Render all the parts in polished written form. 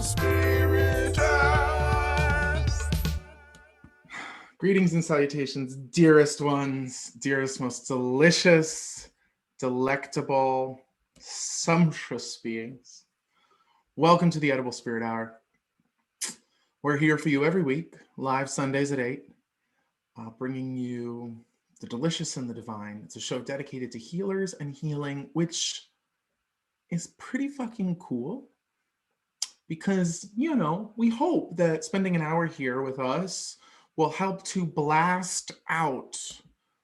EdibleSpirit Hour. Greetings and salutations, dearest ones, dearest, most delicious, delectable, sumptuous beings. Welcome to the EdibleSpirit Hour. We're here for you every week, live Sundays at 8, bringing you the delicious and the divine. It's a show dedicated to healers and healing, which is pretty fucking cool because, you know, we hope that spending an hour here with us will help to blast out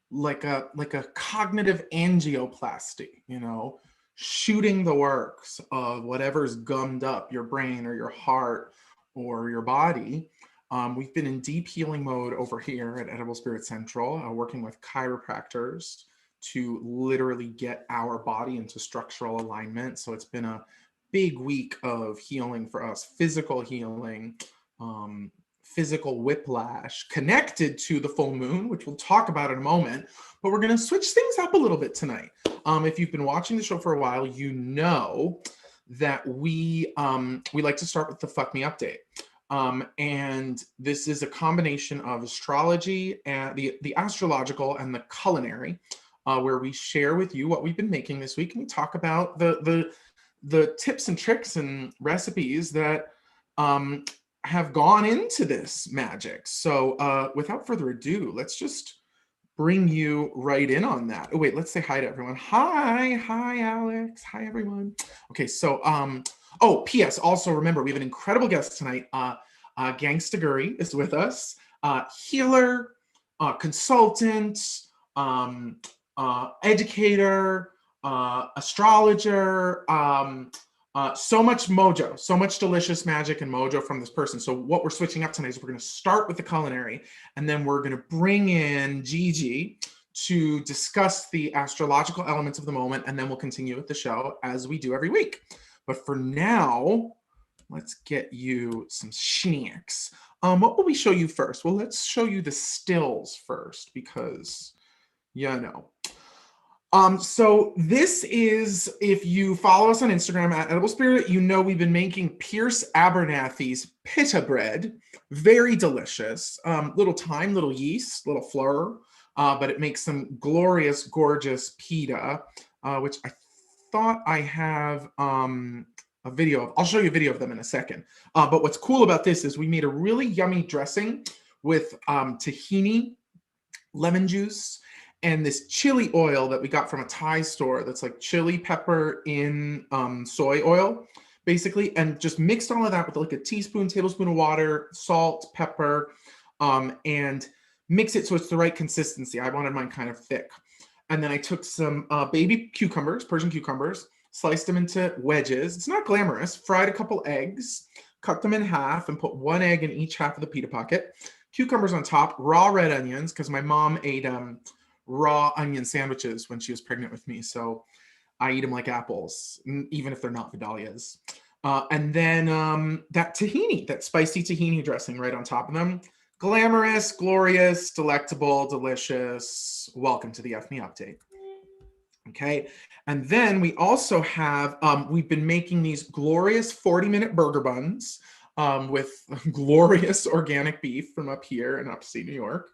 like a cognitive angioplasty, you know, shooting the works of whatever's gummed up your brain or your heart or your body. We've been in deep healing mode over here at Edible Spirit Central, working with chiropractors to literally get our body into structural alignment. So it's been a big week of healing for us, physical healing, physical whiplash connected to the full moon, which we'll talk about in a moment. But we're going to switch things up a little bit tonight. If you've been watching the show for a while, you know that we like to start with the Fuck Me Update. And this is a combination of astrology and the astrological and the culinary, where we share with you what we've been making this week, and we talk about the tips and tricks and recipes that have gone into this magic. So without further ado, let's just bring you right in on that. Oh wait, let's say hi to everyone. Hi Alex. Hi everyone. Okay, so oh, P.S. Also remember, we have an incredible guest tonight. Gangsta Gurry is with us. Healer, consultant, educator, astrologer, so much mojo, so much delicious magic and mojo from this person. So what we're switching up tonight is we're going to start with the culinary, and then we're going to bring in Gigi to discuss the astrological elements of the moment, and then we'll continue with the show as we do every week. But for now, let's get you some snacks. What will we show you first? Well, let's show you the stills first because, you know. So this is, if you follow us on Instagram at Edible Spirit, you know we've been making Pierce Abernathy's pita bread. Very delicious. Little thyme, little yeast, little flour, but it makes some glorious, gorgeous pita, which I thought I have a video of. I'll show you a video of them in a second. But what's cool about this is we made a really yummy dressing with tahini, lemon juice, and this chili oil that we got from a Thai store that's like chili pepper in soy oil, basically, and just mixed all of that with like a tablespoon of water, salt, pepper, and mix it so it's the right consistency. I wanted mine kind of thick. And then I took some baby cucumbers, Persian cucumbers, sliced them into wedges. It's not glamorous. Fried a couple eggs, cut them in half, and put one egg in each half of the pita pocket. Cucumbers on top, raw red onions, because my mom ate raw onion sandwiches when she was pregnant with me. So I eat them like apples, even if they're not Vidalias. And then that tahini, that spicy tahini dressing right on top of them. Glamorous, glorious, delectable, delicious. Welcome to the F Me Update. Okay, and then we also have, we've been making these glorious 40-minute burger buns with glorious organic beef from up here in upstate New York.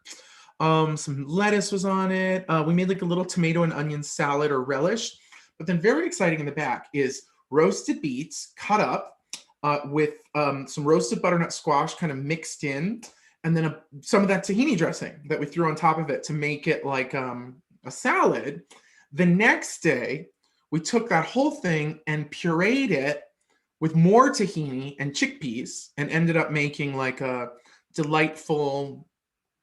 Some lettuce was on it. We made like a little tomato and onion salad or relish. But then very exciting in the back is roasted beets cut up with some roasted butternut squash kind of mixed in. And then some of that tahini dressing that we threw on top of it to make it like a salad. The next day, we took that whole thing and pureed it with more tahini and chickpeas and ended up making like a delightful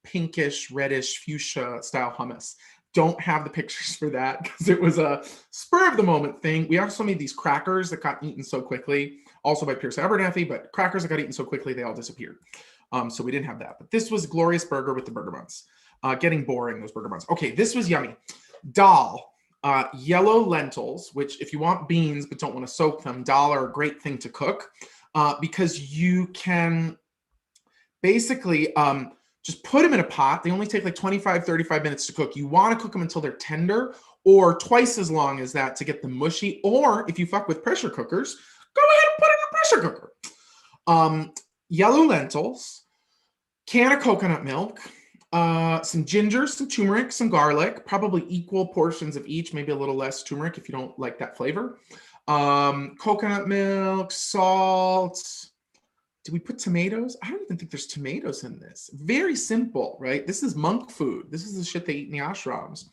pinkish, reddish, fuchsia style hummus. Don't have the pictures for that because it was a spur of the moment thing. We also made these crackers that got eaten so quickly, also by Pierce Abernathy, but crackers that got eaten so quickly, they all disappeared. So we didn't have that. But this was glorious burger with the burger buns. Getting boring, those burger buns. Okay, this was yummy. Dal, yellow lentils, which if you want beans but don't want to soak them, dal are a great thing to cook because you can basically just put them in a pot. They only take like 25, 35 minutes to cook. You want to cook them until they're tender or twice as long as that to get them mushy. Or if you fuck with pressure cookers, go ahead and put it in a pressure cooker. Yellow lentils, can of coconut milk, some ginger, some turmeric, some garlic, probably equal portions of each, maybe a little less turmeric if you don't like that flavor. Coconut milk, salt. Did we put tomatoes? I don't even think there's tomatoes in this. Very simple, right? This is monk food. This is the shit they eat in the ashrams.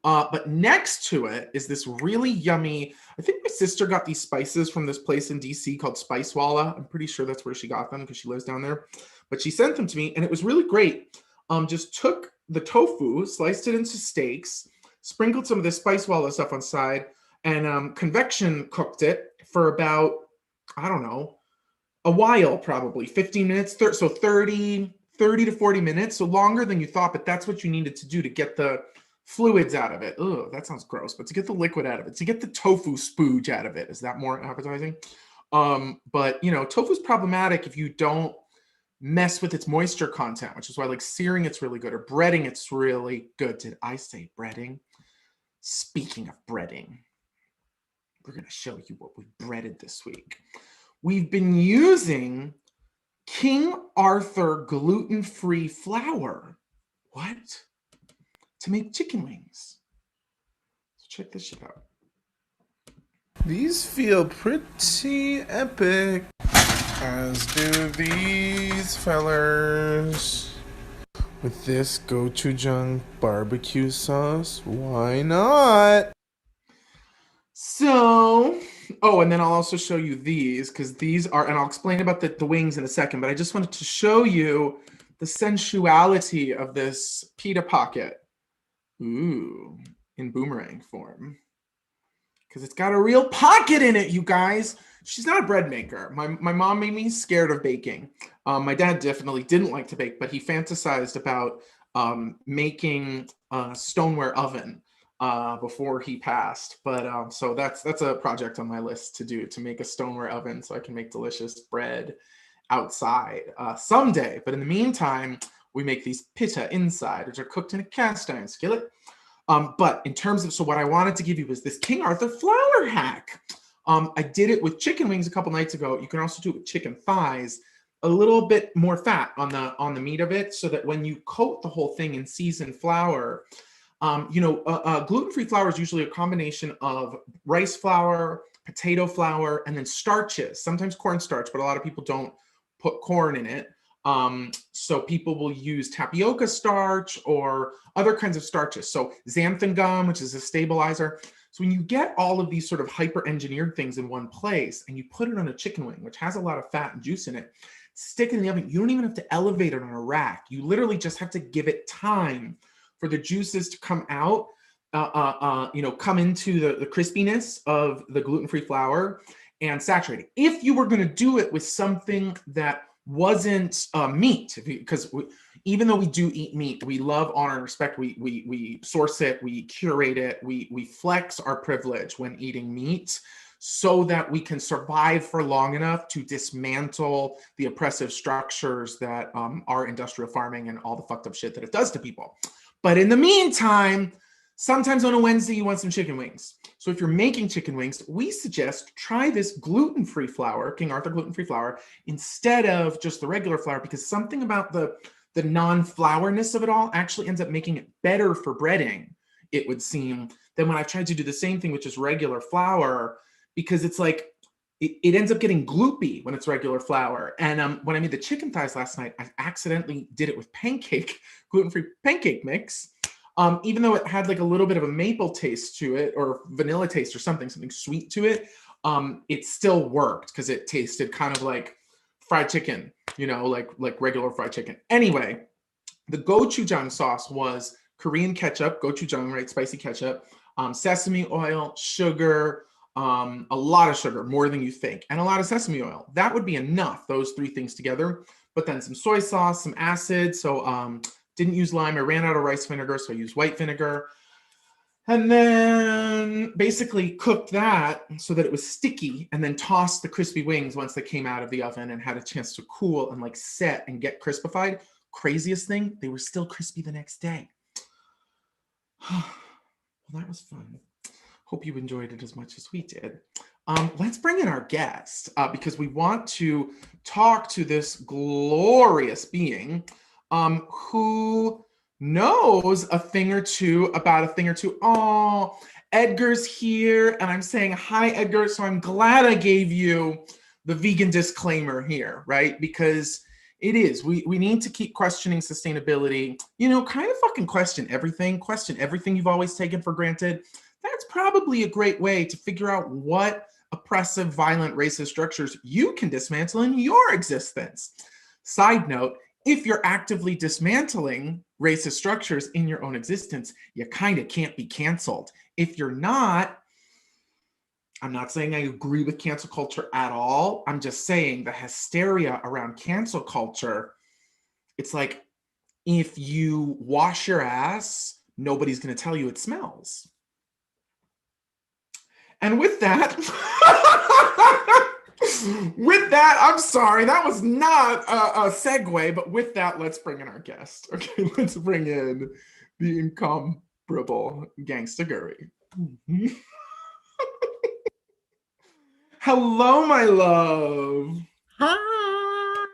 But next to it is this really yummy, I think my sister got these spices from this place in DC called Spicewalla. I'm pretty sure that's where she got them because she lives down there. But she sent them to me and it was really great. Just took the tofu, sliced it into steaks, sprinkled some of this Spicewalla stuff on side, and convection cooked it for about, I don't know, a while, probably 15 minutes, so 30 to 40 minutes, so longer than you thought, but that's what you needed to do to get the fluids out of it. Oh, that sounds gross, but to get the liquid out of it, to get the tofu spooge out of it. Is that more appetizing? But you know, tofu is problematic if you don't mess with its moisture content, which is why like searing it's really good, or breading it's really good. Did I say breading? Speaking of breading, we're going to show you what we breaded this week. We've been using King Arthur gluten-free flour. What? To make chicken wings. So check this shit out. These feel pretty epic, as do these fellers. With this gochujang barbecue sauce, why not? So, oh, and then I'll also show you these, because these are, and I'll explain about the wings in a second, but I just wanted to show you the sensuality of this pita pocket. Ooh, in boomerang form. Because it's got a real pocket in it, you guys. She's not a bread maker. My mom made me scared of baking. My dad definitely didn't like to bake, but he fantasized about making a stoneware oven before he passed. But so that's a project on my list to do, to make a stoneware oven so I can make delicious bread outside someday. But in the meantime, we make these pita inside, which are cooked in a cast iron skillet. But in terms of, so what I wanted to give you was this King Arthur flour hack. I did it with chicken wings a couple nights ago. You can also do it with chicken thighs, a little bit more fat on the meat of it, so that when you coat the whole thing in seasoned flour, gluten-free flour is usually a combination of rice flour, potato flour, and then starches, sometimes cornstarch, but a lot of people don't put corn in it. So people will use tapioca starch or other kinds of starches. So xanthan gum, which is a stabilizer. So when you get all of these sort of hyper-engineered things in one place and you put it on a chicken wing, which has a lot of fat and juice in it, stick it in the oven. You don't even have to elevate it on a rack. You literally just have to give it time for the juices to come out, come into the crispiness of the gluten-free flour and saturate it. If you were going to do it with something that wasn't meat, because even though we do eat meat, we love, honor, and respect. We source it, we curate it, we flex our privilege when eating meat, so that we can survive for long enough to dismantle the oppressive structures that are industrial farming and all the fucked up shit that it does to people. But in the meantime, sometimes on a Wednesday, you want some chicken wings. So if you're making chicken wings, we suggest try this gluten-free flour, King Arthur gluten-free flour, instead of just the regular flour, because something about the non-flourness of it all actually ends up making it better for breading, it would seem, than when I've tried to do the same thing with just regular flour, because it's like, it ends up getting gloopy when it's regular flour. And when I made the chicken thighs last night, I accidentally did it with gluten-free pancake mix. Even though it had like a little bit of a maple taste to it, or vanilla taste, or something sweet to it, it still worked because it tasted kind of like fried chicken, like regular fried chicken. Anyway, the gochujang sauce was Korean ketchup, gochujang, right? Spicy ketchup, sesame oil, sugar, a lot of sugar, more than you think, and a lot of sesame oil. That would be enough, those three things together. But then some soy sauce, some acid. So didn't use lime. I ran out of rice vinegar, so I used white vinegar. And then basically cooked that so that it was sticky, and then tossed the crispy wings once they came out of the oven and had a chance to cool and like set and get crispified. Craziest thing, they were still crispy the next day. Well, that was fun. Hope you enjoyed it as much as we did. let's bring in our guest because we want to talk to this glorious being who knows a thing or two about a thing or two. Oh, Edgar's here, and I'm saying hi, Edgar. So I'm glad I gave you the vegan disclaimer here, right? Because it is. We need to keep questioning sustainability. You know, kind of fucking question everything you've always taken for granted. That's probably a great way to figure out what oppressive, violent, racist structures you can dismantle in your existence. Side note, if you're actively dismantling racist structures in your own existence, you kind of can't be canceled. If you're not, I'm not saying I agree with cancel culture at all. I'm just saying the hysteria around cancel culture, it's like if you wash your ass, nobody's going to tell you it smells. And with that, I'm sorry, that was not a segue, but with that, let's bring in our guest. Okay, let's bring in the incomparable Gangsta Gurry. Hello, my love. Hi.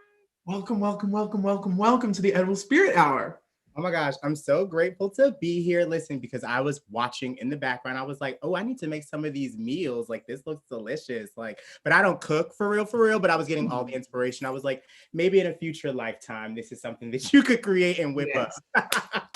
Welcome to the EdibleSpirit Hour. Oh my gosh, I'm so grateful to be here. Listen, because I was watching in the background, I was like, oh, I need to make some of these meals. Like, this looks delicious. Like, but I don't cook for real, but I was getting all the inspiration. I was like, maybe in a future lifetime, this is something that you could create and whip up.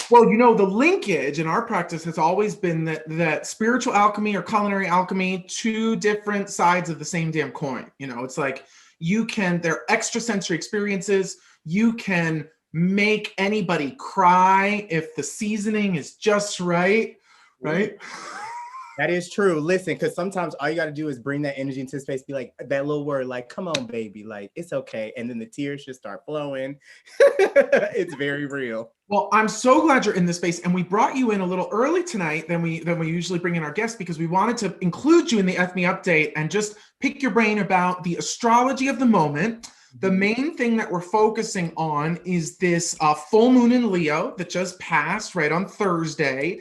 Well, you know, the linkage in our practice has always been that spiritual alchemy or culinary alchemy, two different sides of the same damn coin. You know, it's like they're extrasensory experiences. You can make anybody cry if the seasoning is just right? That is true. Listen, because sometimes all you got to do is bring that energy into space, be like that little word, like, come on, baby, like, it's okay. And then the tears just start flowing. It's very real. Well, I'm so glad you're in this space, and we brought you in a little early tonight than we usually bring in our guests because we wanted to include you in the FME update and just pick your brain about the astrology of the moment. The main thing that we're focusing on is this full moon in Leo that just passed right on Thursday.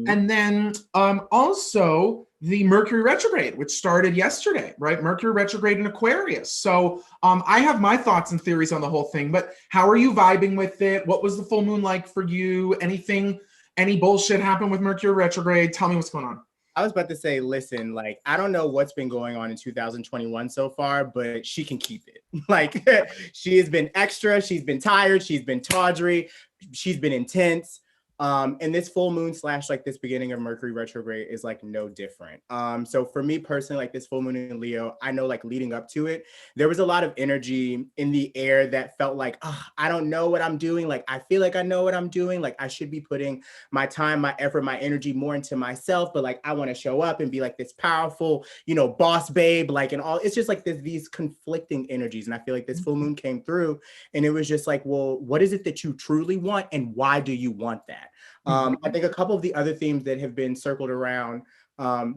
And then also the Mercury retrograde, which started yesterday, right? Mercury retrograde in Aquarius. So I have my thoughts and theories on the whole thing, but how are you vibing with it? What was the full moon like for you? Any bullshit happened with Mercury retrograde? Tell me what's going on. I was about to say, listen, like, I don't know what's been going on in 2021 so far, but she can keep it. Like, she has been extra. She's been tired. She's been tawdry. She's been intense. And this full moon / like this beginning of Mercury retrograde is like no different. So for me personally, like this full moon in Leo, I know like leading up to it, there was a lot of energy in the air that felt like, oh, I don't know what I'm doing. Like, I feel like I know what I'm doing. Like, I should be putting my time, my effort, my energy more into myself. But like, I want to show up and be like this powerful, you know, boss babe, like, and all. It's just like these conflicting energies. And I feel like this full moon came through and it was just like, well, what is it that you truly want? And why do you want that? I think a couple of the other themes that have been circled around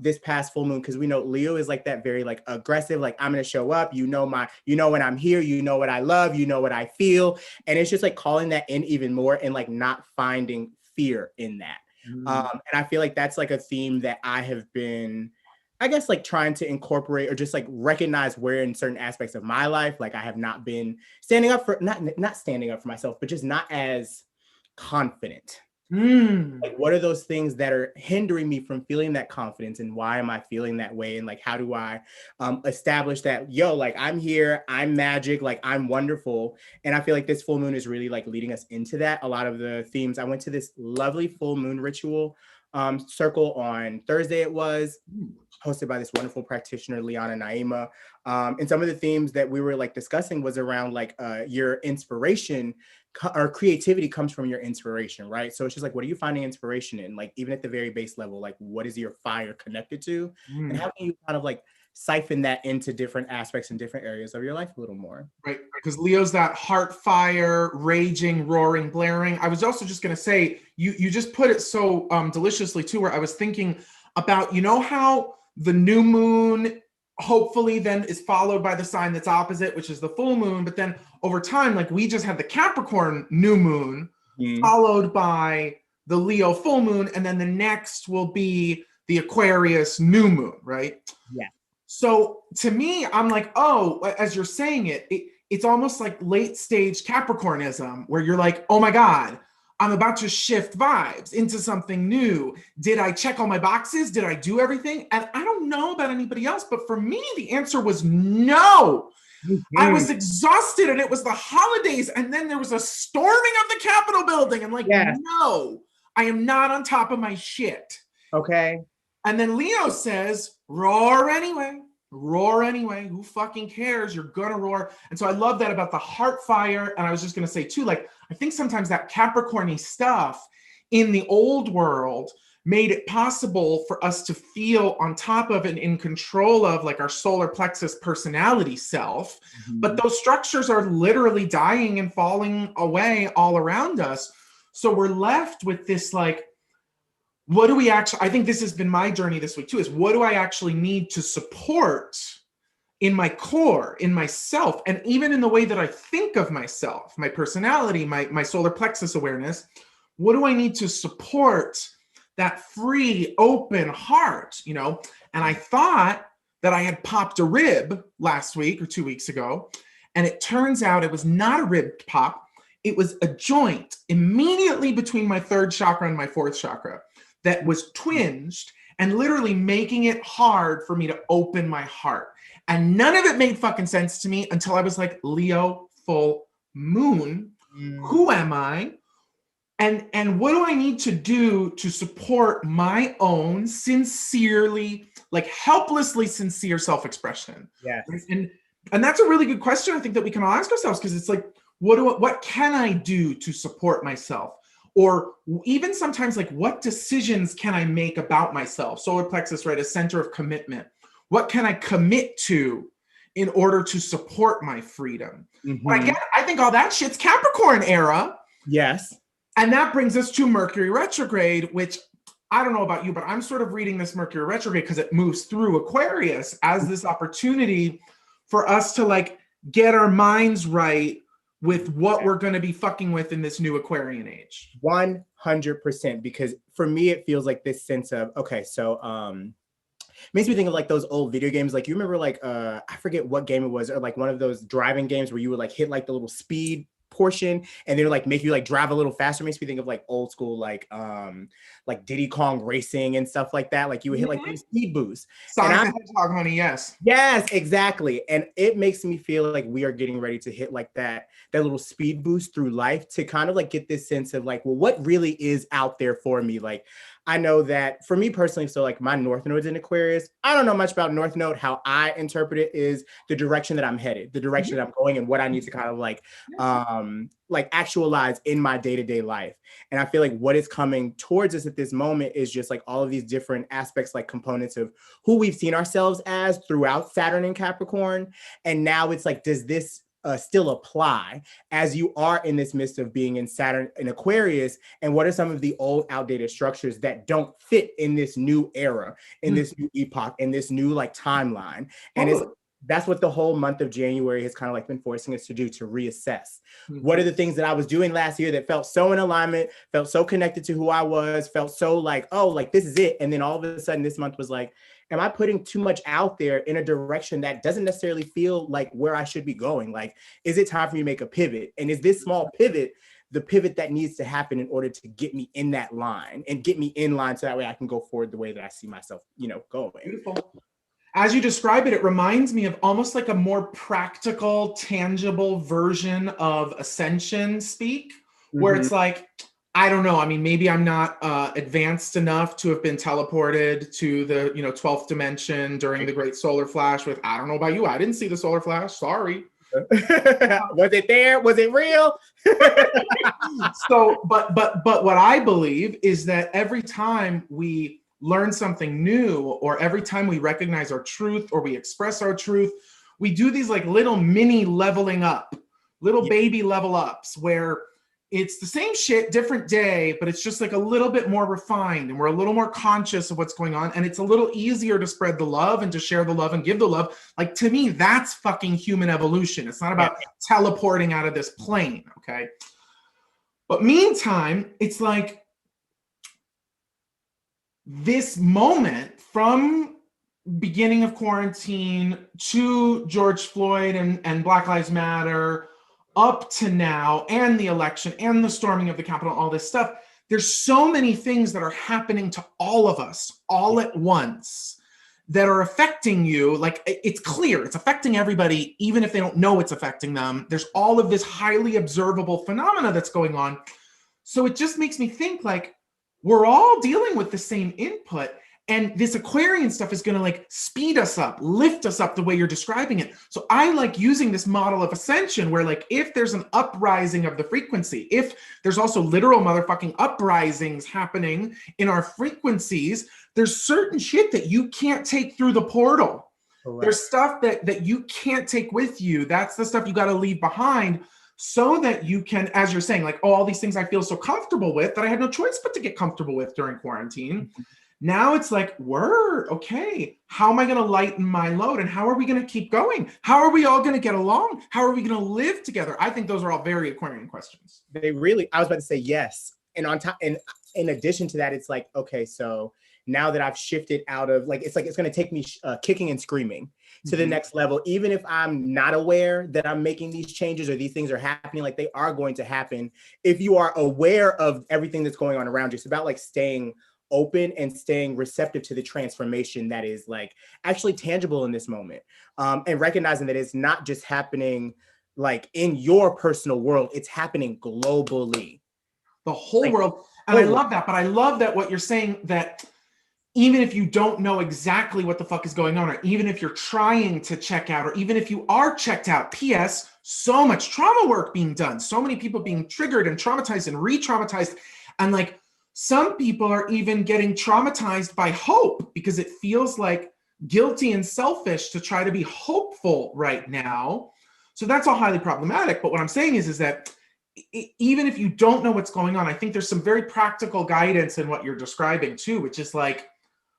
this past full moon, because we know Leo is like that very like aggressive, like I'm gonna show up, you know when I'm here, you know what I love, you know what I feel, and it's just like calling that in even more and like not finding fear in that. And I feel like that's like a theme that I have been, I guess, like trying to incorporate or just like recognize where in certain aspects of my life, like I have not been standing up for, not standing up for myself, but just not as confident. Like, what are those things that are hindering me from feeling that confidence, and why am I feeling that way? And like, how do I establish that, like, I'm here, I'm magic, like I'm wonderful. And I feel like this full moon is really like leading us into that. A lot of the themes, I went to this lovely full moon ritual circle on Thursday. It was hosted by this wonderful practitioner, Liana Naima. And some of the themes that we were like discussing was around like your inspiration or creativity comes from your inspiration, right? So it's just like, what are you finding inspiration in? Like, even at the very base level, like what is your fire connected to? And how can you kind of like siphon that into different aspects and different areas of your life a little more? Right, because Leo's that heart fire, raging, roaring, blaring. I was also just gonna say, you just put it so deliciously too, where I was thinking about, you know how the new moon hopefully then is followed by the sign that's opposite, which is the full moon, but then over time, like we just had the Capricorn new moon followed by the Leo full moon, and then the next will be the Aquarius new moon, right? Yeah. So to me, I'm like, oh, as you're saying it's almost like late stage Capricornism, where you're like, oh my God, I'm about to shift vibes into something new. Did I check all my boxes? Did I do everything? And I don't know about anybody else, but for me, the answer was no. I was exhausted and it was the holidays. And then there was a storming of the Capitol building. I'm like, no, I am not on top of my shit. Okay. And then Leo says, roar anyway. Roar anyway. Who fucking cares? You're gonna roar. And so I love that about the heart fire. And I was just gonna say too, like, I think sometimes that Capricorn-y stuff in the old world made it possible for us to feel on top of and in control of like our solar plexus personality self. But those structures are literally dying and falling away all around us. So we're left with this like, what do we actually, I think this has been my journey this week too, is what do I actually need to support in my core, in myself, and even in the way that I think of myself, my personality, my solar plexus awareness. What do I need to support that free, open heart, you know? And I thought that I had popped a rib last week or 2 weeks ago, and it turns out it was not a rib pop. It was a joint immediately between my third chakra and my fourth chakra that was twinged and literally making it hard for me to open my heart. And none of it made fucking sense to me until I was like, Leo, full moon, who am I? And what do I need to do to support my own sincerely, like helplessly sincere self-expression? Yes. And that's a really good question I think that we can all ask ourselves, because it's like, what can I do to support myself? Or even sometimes like, what decisions can I make about myself? Solar plexus, right? A center of commitment. What can I commit to in order to support my freedom? But again, I think all that shit's Capricorn era. Yes. And that brings us to Mercury retrograde, which I don't know about you, but I'm sort of reading this Mercury retrograde because it moves through Aquarius as this opportunity for us to like get our minds right with what we're going to be fucking with in this new Aquarian age. 100%. Because for me, it feels like this sense of, okay, so makes me think of like those old video games. Like you remember like, I forget what game it was, or like one of those driving games where you would like hit like the little speed portion and then like make you like drive a little faster. Makes me think of like old school like Diddy Kong racing and stuff like that. Like you would hit like these speed boosts. Sonic the Hedgehog, honey, yes. Yes, exactly. And it makes me feel like we are getting ready to hit like that little speed boost through life to kind of like get this sense of like, well, what really is out there for me? Like I know that for me personally, so like my North Node's in Aquarius. I don't know much about North Node. How I interpret it is the direction that I'm headed, the direction that I'm going, and what I need to kind of like actualize in my day-to-day life. And I feel like what is coming towards us at this moment is just like all of these different aspects, like components of who we've seen ourselves as throughout Saturn and Capricorn. And now it's like, does this still apply as you are in this midst of being in Saturn and Aquarius? And what are some of the old outdated structures that don't fit in this new era, in this new epoch, in this new like timeline? And that's what the whole month of January has kind of like been forcing us to do, to reassess. What are the things that I was doing last year that felt so in alignment, felt so connected to who I was, felt so like, oh, like this is it. And then all of a sudden this month was like, am I putting too much out there in a direction that doesn't necessarily feel like where I should be going? Like, is it time for me to make a pivot? And is this small pivot the pivot that needs to happen in order to get me in that line and get me in line so that way I can go forward the way that I see myself, you know, going? Beautiful. As you describe it, it reminds me of almost like a more practical, tangible version of ascension speak, where it's like, I don't know. I mean, maybe I'm not advanced enough to have been teleported to the 12th dimension during the great solar flash with, I don't know about you. I didn't see the solar flash. Sorry. Was it there? Was it real? So, but what I believe is that every time we learn something new, or every time we recognize our truth or we express our truth, we do these like little mini leveling up, little baby level ups where it's the same shit, different day, but it's just like a little bit more refined and we're a little more conscious of what's going on. And it's a little easier to spread the love and to share the love and give the love. Like, to me, that's fucking human evolution. It's not about teleporting out of this plane, okay? But meantime, it's like this moment from beginning of quarantine to George Floyd and Black Lives Matter up to now, and the election and the storming of the Capitol, all this stuff, there's so many things that are happening to all of us all at once that are affecting you. Like, it's clear it's affecting everybody, even if they don't know it's affecting them. There's all of this highly observable phenomena that's going on. So it just makes me think, like, we're all dealing with the same input. And this Aquarian stuff is going to like speed us up, lift us up the way you're describing it. So I like using this model of ascension where, like, if there's an uprising of the frequency, if there's also literal motherfucking uprisings happening in our frequencies, there's certain shit that you can't take through the portal. Correct. There's stuff that you can't take with you. That's the stuff you got to leave behind, so that you can, as you're saying, like, oh, all these things I feel so comfortable with that I had no choice but to get comfortable with during quarantine. Now it's like, word, okay, how am I going to lighten my load? And how are we going to keep going? How are we all going to get along? How are we going to live together? I think those are all very Aquarian questions. They really, I was about to say yes. And on top, and in addition to that, it's like, okay, so now that I've shifted out of, like, it's going to take me kicking and screaming to the next level, even if I'm not aware that I'm making these changes or these things are happening, like, they are going to happen. If you are aware of everything that's going on around you, it's about like staying open and staying receptive to the transformation that is like actually tangible in this moment, and recognizing that it's not just happening like in your personal world, it's happening globally, the whole world. And I love that, but I love that what you're saying, that even if you don't know exactly what the fuck is going on, or even if you're trying to check out, or even if you are checked out, PS, so much trauma work being done, so many people being triggered and traumatized and re-traumatized, and like, some people are even getting traumatized by hope because it feels like guilty and selfish to try to be hopeful right now. So that's all highly problematic. But what I'm saying is that even if you don't know what's going on, I think there's some very practical guidance in what you're describing too, which is like,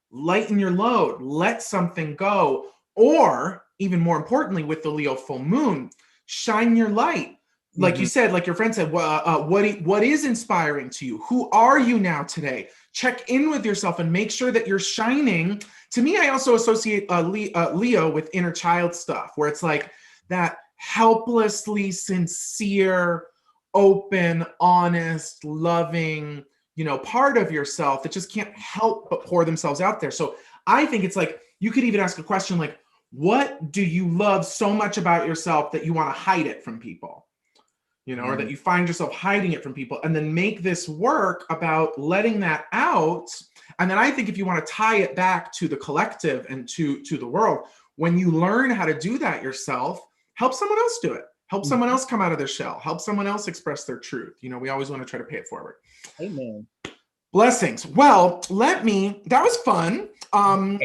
lighten your load, let something go, or even more importantly, with the Leo full moon, shine your light. Like you said, like your friend said, what is inspiring to you? Who are you now today? Check in with yourself and make sure that you're shining. To me, I also associate Leo with inner child stuff, where it's like that helplessly sincere, open, honest, loving, part of yourself that just can't help but pour themselves out there. So I think it's like, you could even ask a question like, what do you love so much about yourself that you want to hide it from people? Or that you find yourself hiding it from people, and then make this work about letting that out. And then I think if you want to tie it back to the collective and to the world, when you learn how to do that yourself, help someone else do it. Help someone else come out of their shell. Help someone else express their truth. We always want to try to pay it forward. Amen. Blessings. Well, that was fun. I'm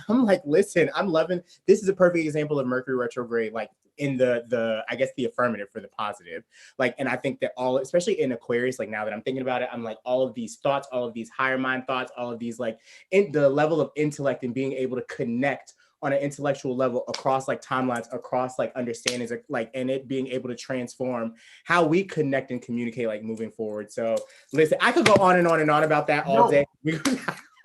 like, listen, I'm loving, this is a perfect example of Mercury retrograde, like in the I guess the affirmative for the positive. Like, and I think that all, especially in Aquarius, like now that I'm thinking about it, I'm like, all of these thoughts, all of these higher mind thoughts, all of these, like, in the level of intellect and being able to connect on an intellectual level across like timelines, across like understandings, like, and it being able to transform how we connect and communicate, like moving forward. So listen, I could go on and on and on about that all day.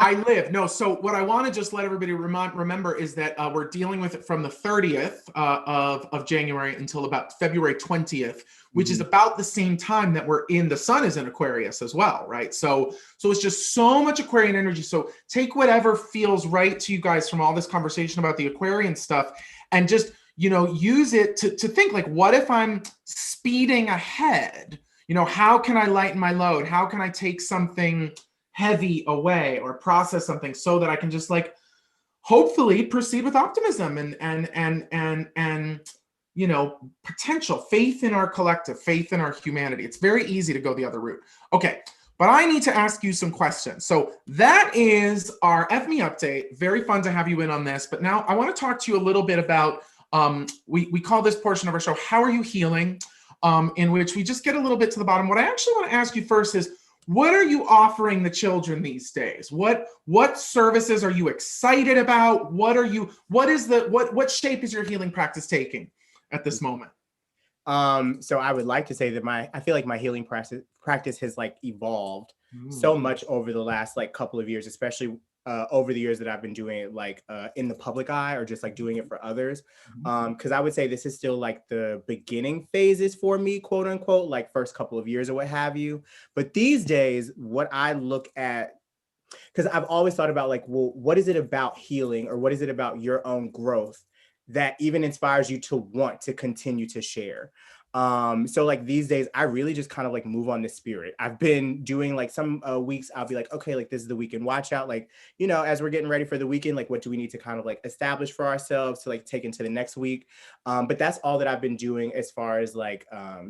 I live. No, so what I want to just let everybody remember is that we're dealing with it from the 30th of January until about February 20th, which is about the same time that the sun is in Aquarius as well, right? So it's just so much Aquarian energy. So take whatever feels right to you guys from all this conversation about the Aquarian stuff, and just, use it to think like, what if I'm speeding ahead? How can I lighten my load? How can I take something heavy away or process something so that I can just like hopefully proceed with optimism and potential, faith in our collective, faith in our humanity. It's very easy to go the other route. Okay, but I need to ask you some questions. So that is our FME update. Very fun to have you in on this. But now I want to talk to you a little bit about, we call this portion of our show, How Are You Healing? In which we just get a little bit to the bottom. What I actually want to ask you first is, what are you offering the children these days? What services are you excited about? What shape is your healing practice taking at this moment? So I would like to say that I feel like my healing practice has like evolved so much over the last like couple of years, especially over the years that I've been doing it, like in the public eye or just like doing it for others. Because I would say this is still like the beginning phases for me, quote unquote, like first couple of years or what have you. But these days, what I look at, because I've always thought about like, well, what is it about healing or what is it about your own growth that even inspires you to want to continue to share? So like these days, I really just kind of like move on the spirit. I've been doing like some weeks, I'll be like, okay, like this is the weekend watch out. Like, you know, as we're getting ready for the weekend, like what do we need to kind of like establish for ourselves to like take into the next week? But that's all that I've been doing as far as like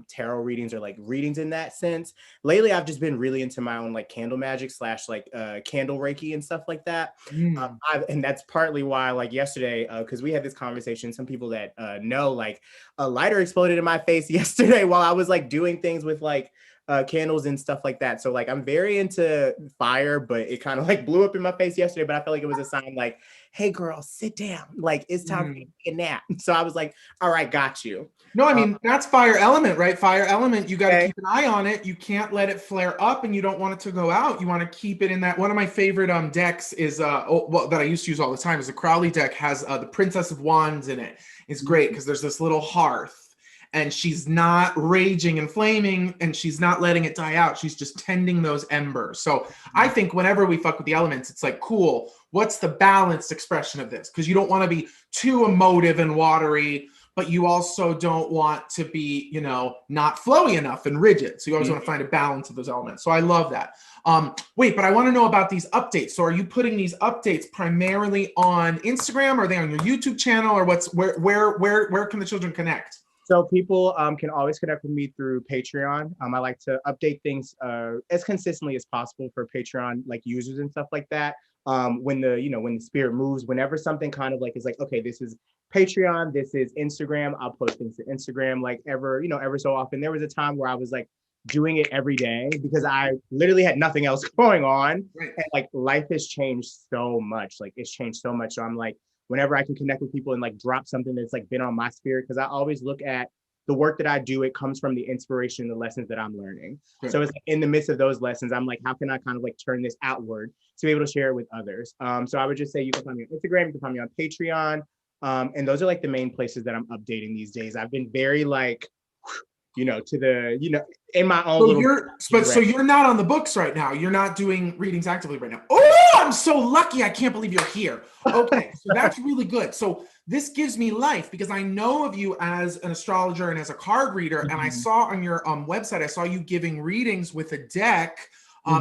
tarot readings or like readings in that sense. Lately, I've just been really into my own like candle magic / like candle Reiki and stuff like that. And that's partly why like yesterday, because we had this conversation, some people that know, like a lighter exploded in my face yesterday while I was like doing things with like candles and stuff like that. So like I'm very into fire, but it kind of like blew up in my face yesterday, but I felt like it was a sign like, hey girl, sit down. Like it's time for you to take a nap. So I was like, all right, got you. No, I mean, that's fire element, right? Fire element, you got to keep an eye on it. You can't let it flare up and you don't want it to go out. You want to keep it in that. One of my favorite decks is, that I used to use all the time is the Crowley deck has the Princess of Wands in it. It's great because there's this little hearth and she's not raging and flaming and she's not letting it die out. She's just tending those embers. So I think whenever we fuck with the elements, it's like, cool, what's the balanced expression of this? Because you don't want to be too emotive and watery, but you also don't want to be, you know, not flowy enough and rigid. So you always want to find a balance of those elements. So I love that. Wait, but I want to know about these updates. So are you putting these updates primarily on Instagram? Or are they on your YouTube channel? Or where can the children connect? So people can always connect with me through Patreon. I like to update things as consistently as possible for Patreon like users and stuff like that. When the spirit moves, whenever something kind of like is like, okay, this is Patreon, this is Instagram, I'll post things to Instagram like ever so often. There was a time where I was like doing it every day because I literally had nothing else going on. Right. And like life has changed so much. Like it's changed so much. So I'm like, whenever I can connect with people and like drop something that's like been on my spirit, because I always look at the work that I do, it comes from the inspiration and the lessons that I'm learning. Sure. So it's like in the midst of those lessons, I'm like, how can I kind of like turn this outward to be able to share it with others? So I would just say you can find me on Instagram, you can find me on Patreon. And those are like the main places that I'm updating these days. I've been very like, in my own so you're not on the books right now. You're not doing readings actively right now. Oh, I'm so lucky. I can't believe you're here. Okay, so that's really good. So this gives me life because I know of you as an astrologer and as a card reader. And I saw on your website, I saw you giving readings with a deck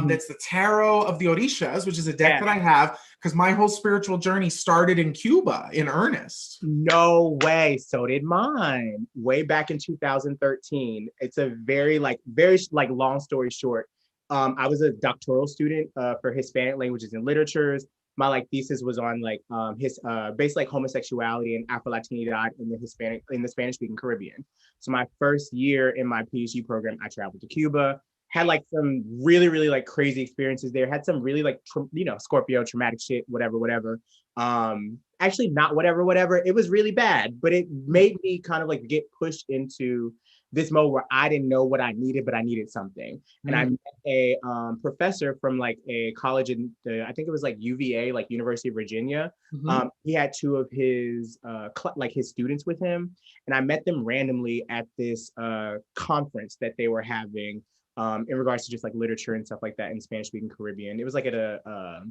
that's the Tarot of the Orishas, which is a deck that I have because my whole spiritual journey started in Cuba in earnest. No way. So did mine. Way back in 2013. It's a very long story short. I was a doctoral student for Hispanic languages and literatures. My like thesis was on like based like homosexuality and Afro-Latinidad in the Spanish speaking Caribbean. So my first year in my PhD program, I traveled to Cuba. Had like some really, really like crazy experiences there. Had some really like, Scorpio traumatic shit, whatever. Actually not whatever. It was really bad, but it made me kind of like get pushed into this mode where I didn't know what I needed, but I needed something. And I met a professor from like a college in I think it was like UVA, like University of Virginia. He had two of his his students with him. And I met them randomly at this conference that they were having in regards to just like literature and stuff like that in Spanish speaking Caribbean. It was like at a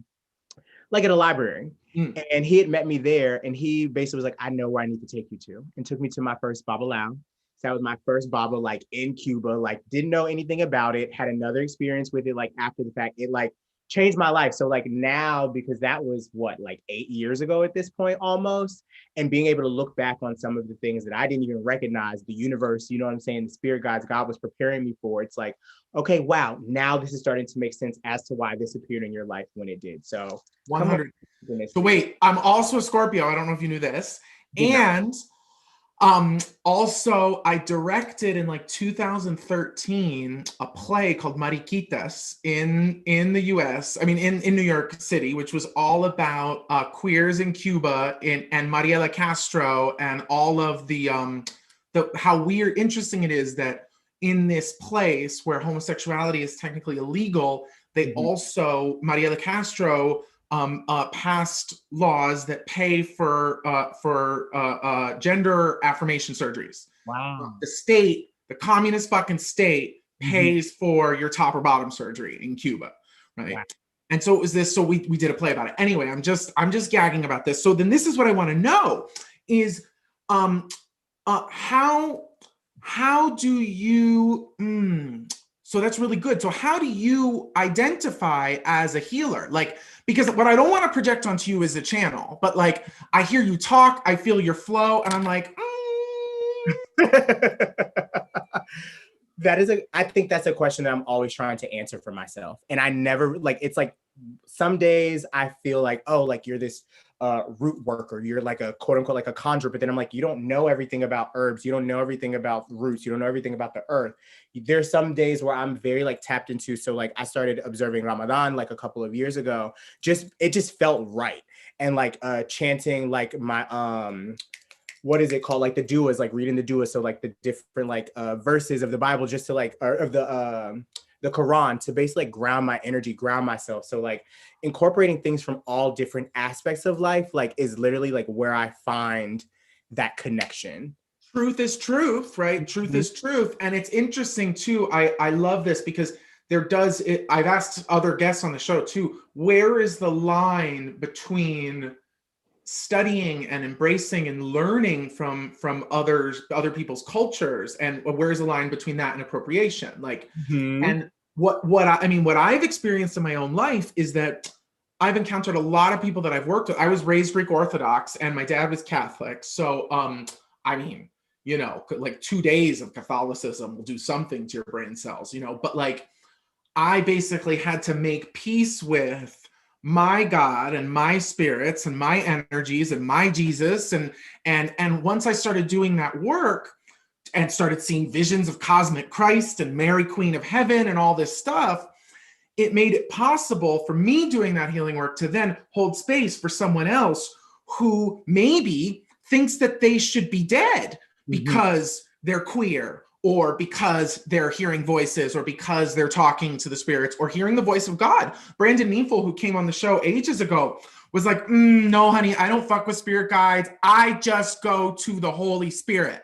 library. And he had met me there and he basically was like, I know where I need to take you to, and took me to my first Babalao. So that was my first Baba like in Cuba, like didn't know anything about it, had another experience with it like after the fact. It like changed my life. So like now, because that was like 8 years ago at this point almost, and being able to look back on some of the things that I didn't even recognize, the universe, you know what I'm saying, the spirit guides God was preparing me for. It's like, okay, wow, now this is starting to make sense as to why this appeared in your life when it did. So 100. So wait, I'm also a Scorpio. I don't know if you knew this. And also I directed in like 2013 a play called Mariquitas in the US, I mean in New York City, which was all about queers in Cuba and Mariela Castro and all of the how weird, interesting it is that in this place where homosexuality is technically illegal, they also, Mariela Castro passed laws that pay for gender affirmation surgeries. Wow. The state, the communist fucking state, Mm-hmm. pays for your top or bottom surgery in Cuba, right? Wow. And so it was this. So we did a play about it. Anyway, I'm just gagging about this. So then this is what I want to know is how do you so that's really good. So how do you identify as a healer? Like, because what I don't want to project onto you is a channel, but like I hear you talk, I feel your flow, and I'm like, I think that's a question that I'm always trying to answer for myself. And I never, like, it's like some days I feel like, oh, like you're this root worker, you're like a quote unquote like a conjurer, but then I'm like, you don't know everything about herbs, you don't know everything about roots, you don't know everything about the earth. There's some days where I'm very like tapped into, so like I started observing Ramadan like a couple of years ago, it just felt right. And like chanting like my what is it called, like the duas, like reading the duas, so like the different like verses of the Bible, just to like, or of the Quran, to basically like ground my energy, ground myself. So like incorporating things from all different aspects of life, like is literally like where I find that connection. Truth is truth, right? Truth is truth. And it's interesting too. I love this because I've asked other guests on the show too, where is the line between studying and embracing and learning from other people's cultures, and where's the line between that and appropriation? Like, and what I've experienced in my own life is that I've encountered a lot of people that I've worked with. I was raised Greek Orthodox and my dad was Catholic, so like 2 days of Catholicism will do something to your brain cells, but like I basically had to make peace with my God and my spirits and my energies and my Jesus. And once I started doing that work and started seeing visions of cosmic Christ and Mary, Queen of Heaven and all this stuff, it made it possible for me doing that healing work to then hold space for someone else who maybe thinks that they should be dead because they're queer, or because they're hearing voices, or because they're talking to the spirits, or hearing the voice of God. Brandon Neefel, who came on the show ages ago, was like, no, honey, I don't fuck with spirit guides. I just go to the Holy Spirit.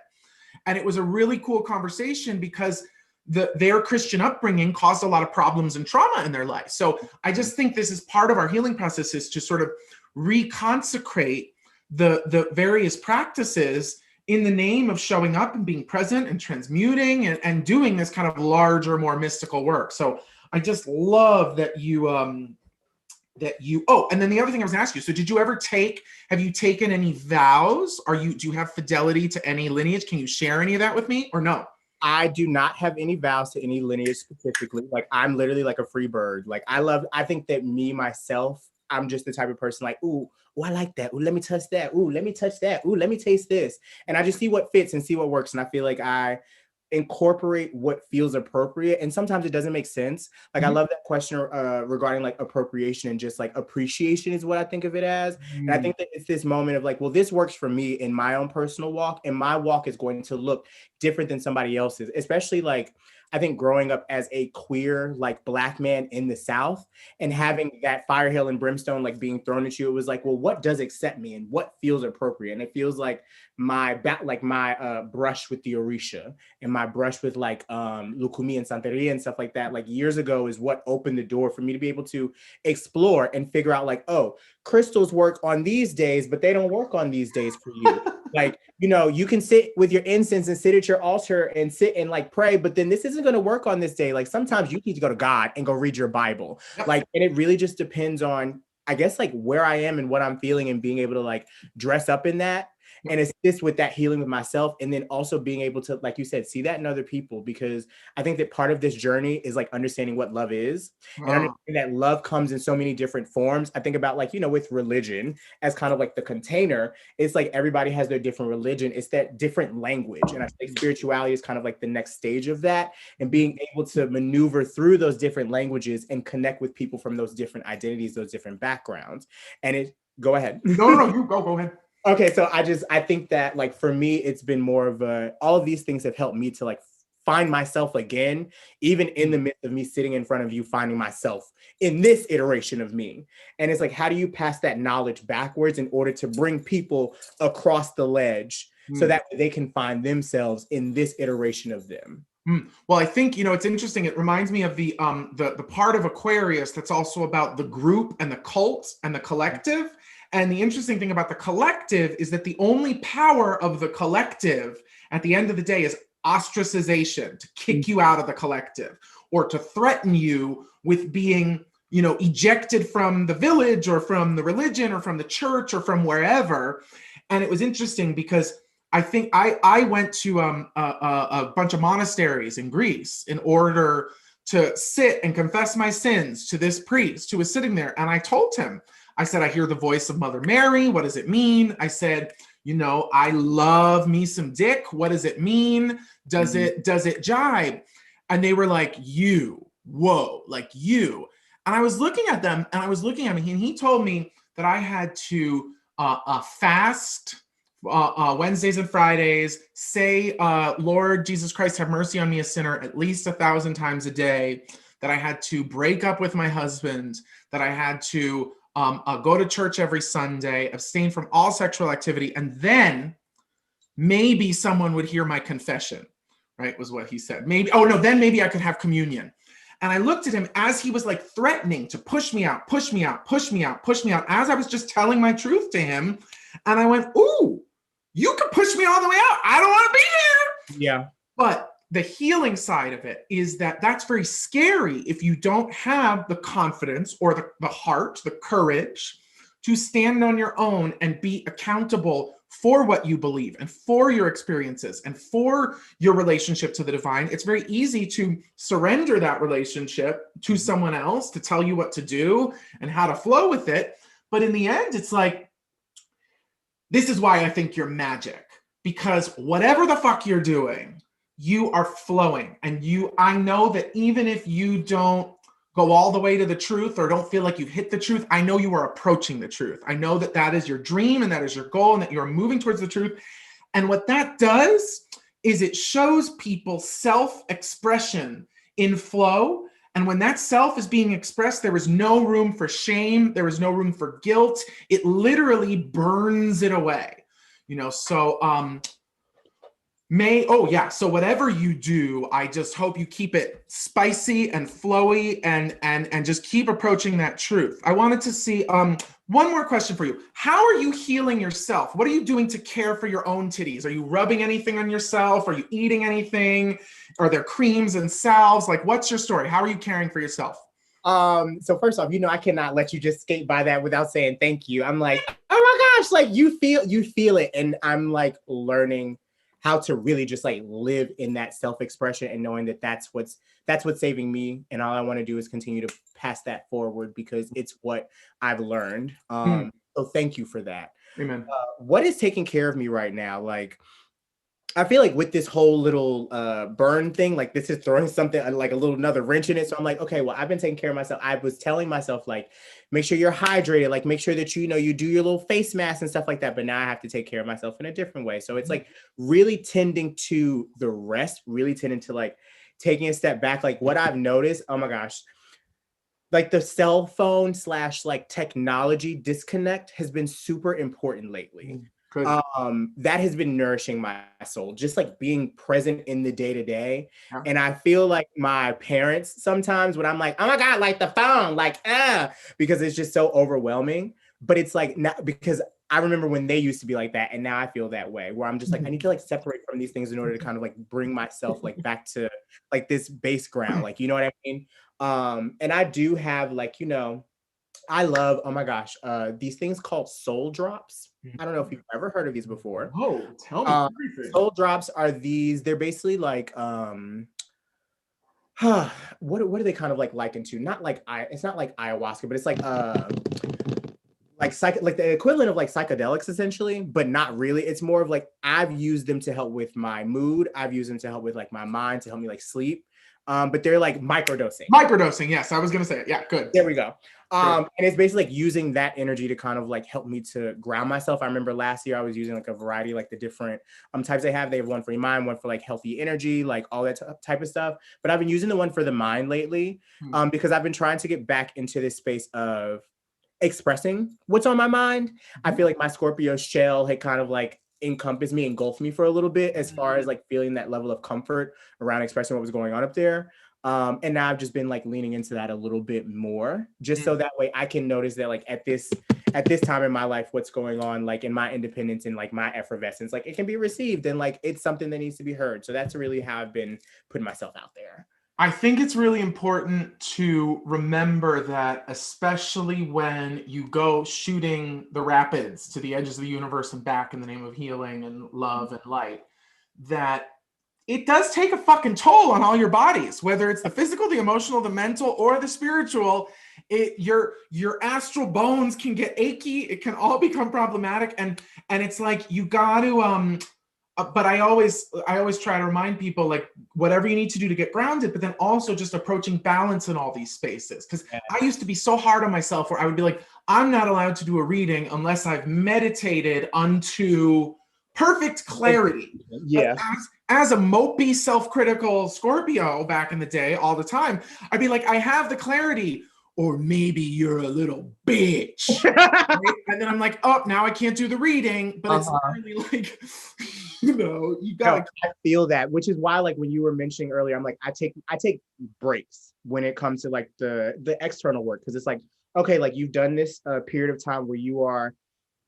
And it was a really cool conversation because their Christian upbringing caused a lot of problems and trauma in their life. So I just think this is part of our healing process, is to sort of reconsecrate the various practices in the name of showing up and being present and transmuting and doing this kind of larger, more mystical work. So I just love that you, and then the other thing I was gonna ask you, so have you taken any vows? Do you have fidelity to any lineage? Can you share any of that with me, or no? I do not have any vows to any lineage specifically. Like I'm literally like a free bird. Like I think that myself, I'm just the type of person like, ooh, I like that. Ooh, let me touch that. Ooh, let me touch that. Ooh, let me taste this. And I just see what fits and see what works. And I feel like I incorporate what feels appropriate. And sometimes it doesn't make sense. Like I love that question regarding like appropriation, and just like appreciation is what I think of it as. And I think that it's this moment of like, well, this works for me in my own personal walk, and my walk is going to look different than somebody else's, especially like I think growing up as a queer, like Black man in the South, and having that fire, hail, and brimstone like being thrown at you, it was like, well, what does accept me and what feels appropriate? And it feels like my brush with the Orisha and my brush with like Lukumi and Santeria and stuff like that, like years ago, is what opened the door for me to be able to explore and figure out like, oh, crystals work on these days, but they don't work on these days for you. Like, you can sit with your incense and sit at your altar and sit and like pray, but then this isn't going to work on this day. Like sometimes you need to go to God and go read your Bible. Like, and it really just depends on, I guess, like where I am and what I'm feeling, and being able to like dress up in that and assist with that healing with myself. And then also being able to, like you said, see that in other people, because I think that part of this journey is like understanding what love is, and understanding that love comes in so many different forms. I think about like, with religion as kind of like the container, it's like everybody has their different religion. It's that different language. And I think spirituality is kind of like the next stage of that, and being able to maneuver through those different languages and connect with people from those different identities, those different backgrounds. And go ahead. No, you go ahead. Okay, so I think that like for me, it's been more of all of these things have helped me to like find myself again, even in the midst of me sitting in front of you, finding myself in this iteration of me. And it's like, how do you pass that knowledge backwards in order to bring people across the ledge so that they can find themselves in this iteration of them? Well, I think, it's interesting. It reminds me of the part of Aquarius that's also about the group and the cult and the collective. And the interesting thing about the collective is that the only power of the collective at the end of the day is ostracization, to kick you out of the collective or to threaten you with being, ejected from the village or from the religion or from the church or from wherever. And it was interesting because I think I went to a bunch of monasteries in Greece in order to sit and confess my sins to this priest who was sitting there. And I told him, I said, I hear the voice of Mother Mary. What does it mean? I said, I love me some dick. What does it mean? Does it jibe? And they were like, whoa, like you. And I was looking at them and and he told me that I had to fast Wednesdays and Fridays, say, Lord Jesus Christ, have mercy on me, a sinner, at least 1,000 times a day, that I had to break up with my husband, that I had to go to church every Sunday, abstain from all sexual activity, and then maybe someone would hear my confession, right, was what he said. Then maybe I could have communion. And I looked at him as he was like threatening to push me out, as I was just telling my truth to him. And I went, ooh, you can push me all the way out. I don't want to be here. Yeah. But the healing side of it is that that's very scary if you don't have the confidence or the heart, the courage to stand on your own and be accountable for what you believe and for your experiences and for your relationship to the divine. It's very easy to surrender that relationship to someone else to tell you what to do and how to flow with it. But in the end, it's like, this is why I think you're magic, because whatever the fuck you're doing, you are flowing. And I know that even if you don't go all the way to the truth or don't feel like you've hit the truth, I know you are approaching the truth. I know that that is your dream and that is your goal and that you're moving towards the truth. And what that does is it shows people self-expression in flow. And when that self is being expressed, there is no room for shame. There is no room for guilt. It literally burns it away, so whatever you do, I just hope you keep it spicy and flowy and just keep approaching that truth. I wanted to see one more question for you. How are you healing yourself? What are you doing to care for your own titties? Are you rubbing anything on yourself? Are you eating anything? Are there creams and salves? Like, what's your story? How are you caring for yourself? So first off, I cannot let you just skate by that without saying thank you. I'm like, oh my gosh, like you feel it. And I'm like learning how to really just like live in that self-expression and knowing that that's what's saving me. And all I want to do is continue to pass that forward because it's what I've learned. So thank you for that. Amen. What is taking care of me right now? Like, I feel like with this whole little burn thing, like this is throwing something like another wrench in it. So I'm like, okay, well, I've been taking care of myself. I was telling myself like, make sure you're hydrated, like make sure that you do your little face mask and stuff like that. But now I have to take care of myself in a different way. So it's like really tending to the rest, really tending to like taking a step back. Like what I've noticed, oh my gosh, like the cell phone / like technology disconnect has been super important lately. That has been nourishing my soul, just like being present in the day-to-day. Yeah. And I feel like my parents sometimes when I'm like, oh my God, like the phone, like, because it's just so overwhelming. But it's like, not because I remember when they used to be like that. And now I feel that way where I'm just like, I need to like separate from these things in order to kind of like bring myself like back to like this base ground. Like, you know what I mean? And I do have like, I love, oh my gosh, these things called soul drops. I don't know if you've ever heard of these before. Oh, tell me. Soul drops are these, they're basically like, what are they kind of like likened to? Not like, it's not like ayahuasca, but it's like the equivalent of like psychedelics essentially, but not really. It's more of like, I've used them to help with my mood. I've used them to help with like my mind, to help me like sleep. but they're like microdosing. Microdosing, yes, I was gonna say it. Yeah, good. There we go. And it's basically like using that energy to kind of like help me to ground myself. I remember last year I was using like a variety, like the different types they have. They have one for your mind, one for like healthy energy, like all that type of stuff. But I've been using the one for the mind lately because I've been trying to get back into this space of expressing what's on my mind. I feel like my Scorpio shell had kind of like engulfed me for a little bit as far as like feeling that level of comfort around expressing what was going on up there. And now I've just been like leaning into that a little bit more, just so that way I can notice that like at this time in my life, what's going on, like in my independence and like my effervescence, like it can be received and like it's something that needs to be heard. So that's really how I've been putting myself out there. I think it's really important to remember that, especially when you go shooting the rapids to the edges of the universe and back in the name of healing and love and light, that it does take a fucking toll on all your bodies, whether it's the physical, the emotional, the mental, or the spiritual. Your astral bones can get achy. It can all become problematic. And it's like, you got to, but I always try to remind people, like, whatever you need to do to get grounded, but then also just approaching balance in all these spaces. Because I used to be so hard on myself where I would be like, I'm not allowed to do a reading unless I've meditated unto perfect clarity. Yeah. As a mopey, self-critical Scorpio back in the day, all the time, I'd be like, I have the clarity, or maybe you're a little bitch. Right? And then I'm like, oh, now I can't do the reading, but it's really like, you gotta. I feel that, which is why, like, when you were mentioning earlier, I'm like, I take breaks when it comes to like the external work, because it's like, okay, like you've done this period of time where you are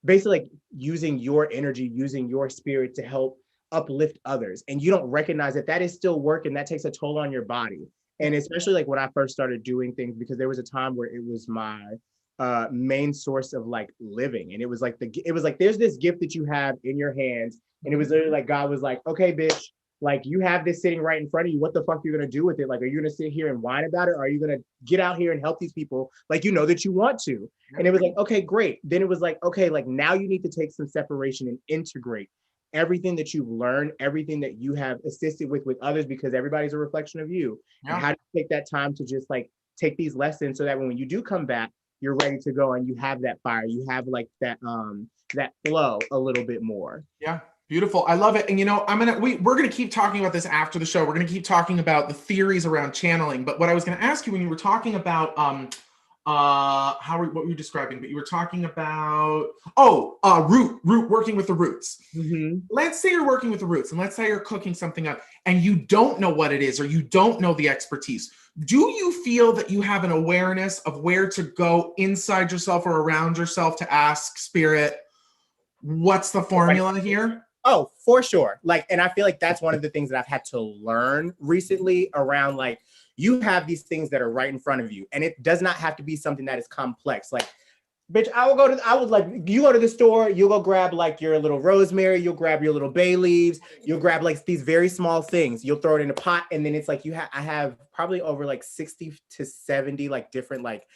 basically like using your energy, using your spirit to help uplift others, and you don't recognize that is still work, and that takes a toll on your body. And especially like when I first started doing things, because there was a time where it was my main source of like living, and it was like there's this gift that you have in your hands, and it was literally like God was like, okay, bitch, like you have this sitting right in front of you. What the fuck are you gonna do with it? Like, are you gonna sit here and whine about it, or are you gonna get out here and help these people like you know that you want to? And it was like, okay, great. Then it was like, okay, like now you need to take some separation and integrate everything that you've learned, everything that you have assisted with others, because everybody's a reflection of you. And how do you take that time to just like take these lessons so that when you do come back, you're ready to go and you have that fire, you have like that flow a little bit more. Yeah. Beautiful. I love it. And we're gonna keep talking about this after the show. We're gonna keep talking about the theories around channeling. But what I was gonna ask you when you were talking about what were you describing? But you were talking about root working with the roots. Mm-hmm. Let's say you're working with the roots, and let's say you're cooking something up, and you don't know what it is, or you don't know the expertise. Do you feel that you have an awareness of where to go inside yourself or around yourself to ask spirit, what's the formula here? Oh, for sure. Like, and I feel like that's one of the things that I've had to learn recently around, like, you have these things that are right in front of you, and it does not have to be something that is complex. Like, bitch, you go to the store, you'll go grab like your little rosemary, you'll grab your little bay leaves, you'll grab like these very small things, you'll throw it in a pot, and then it's like I have probably over like 60 to 70 like different like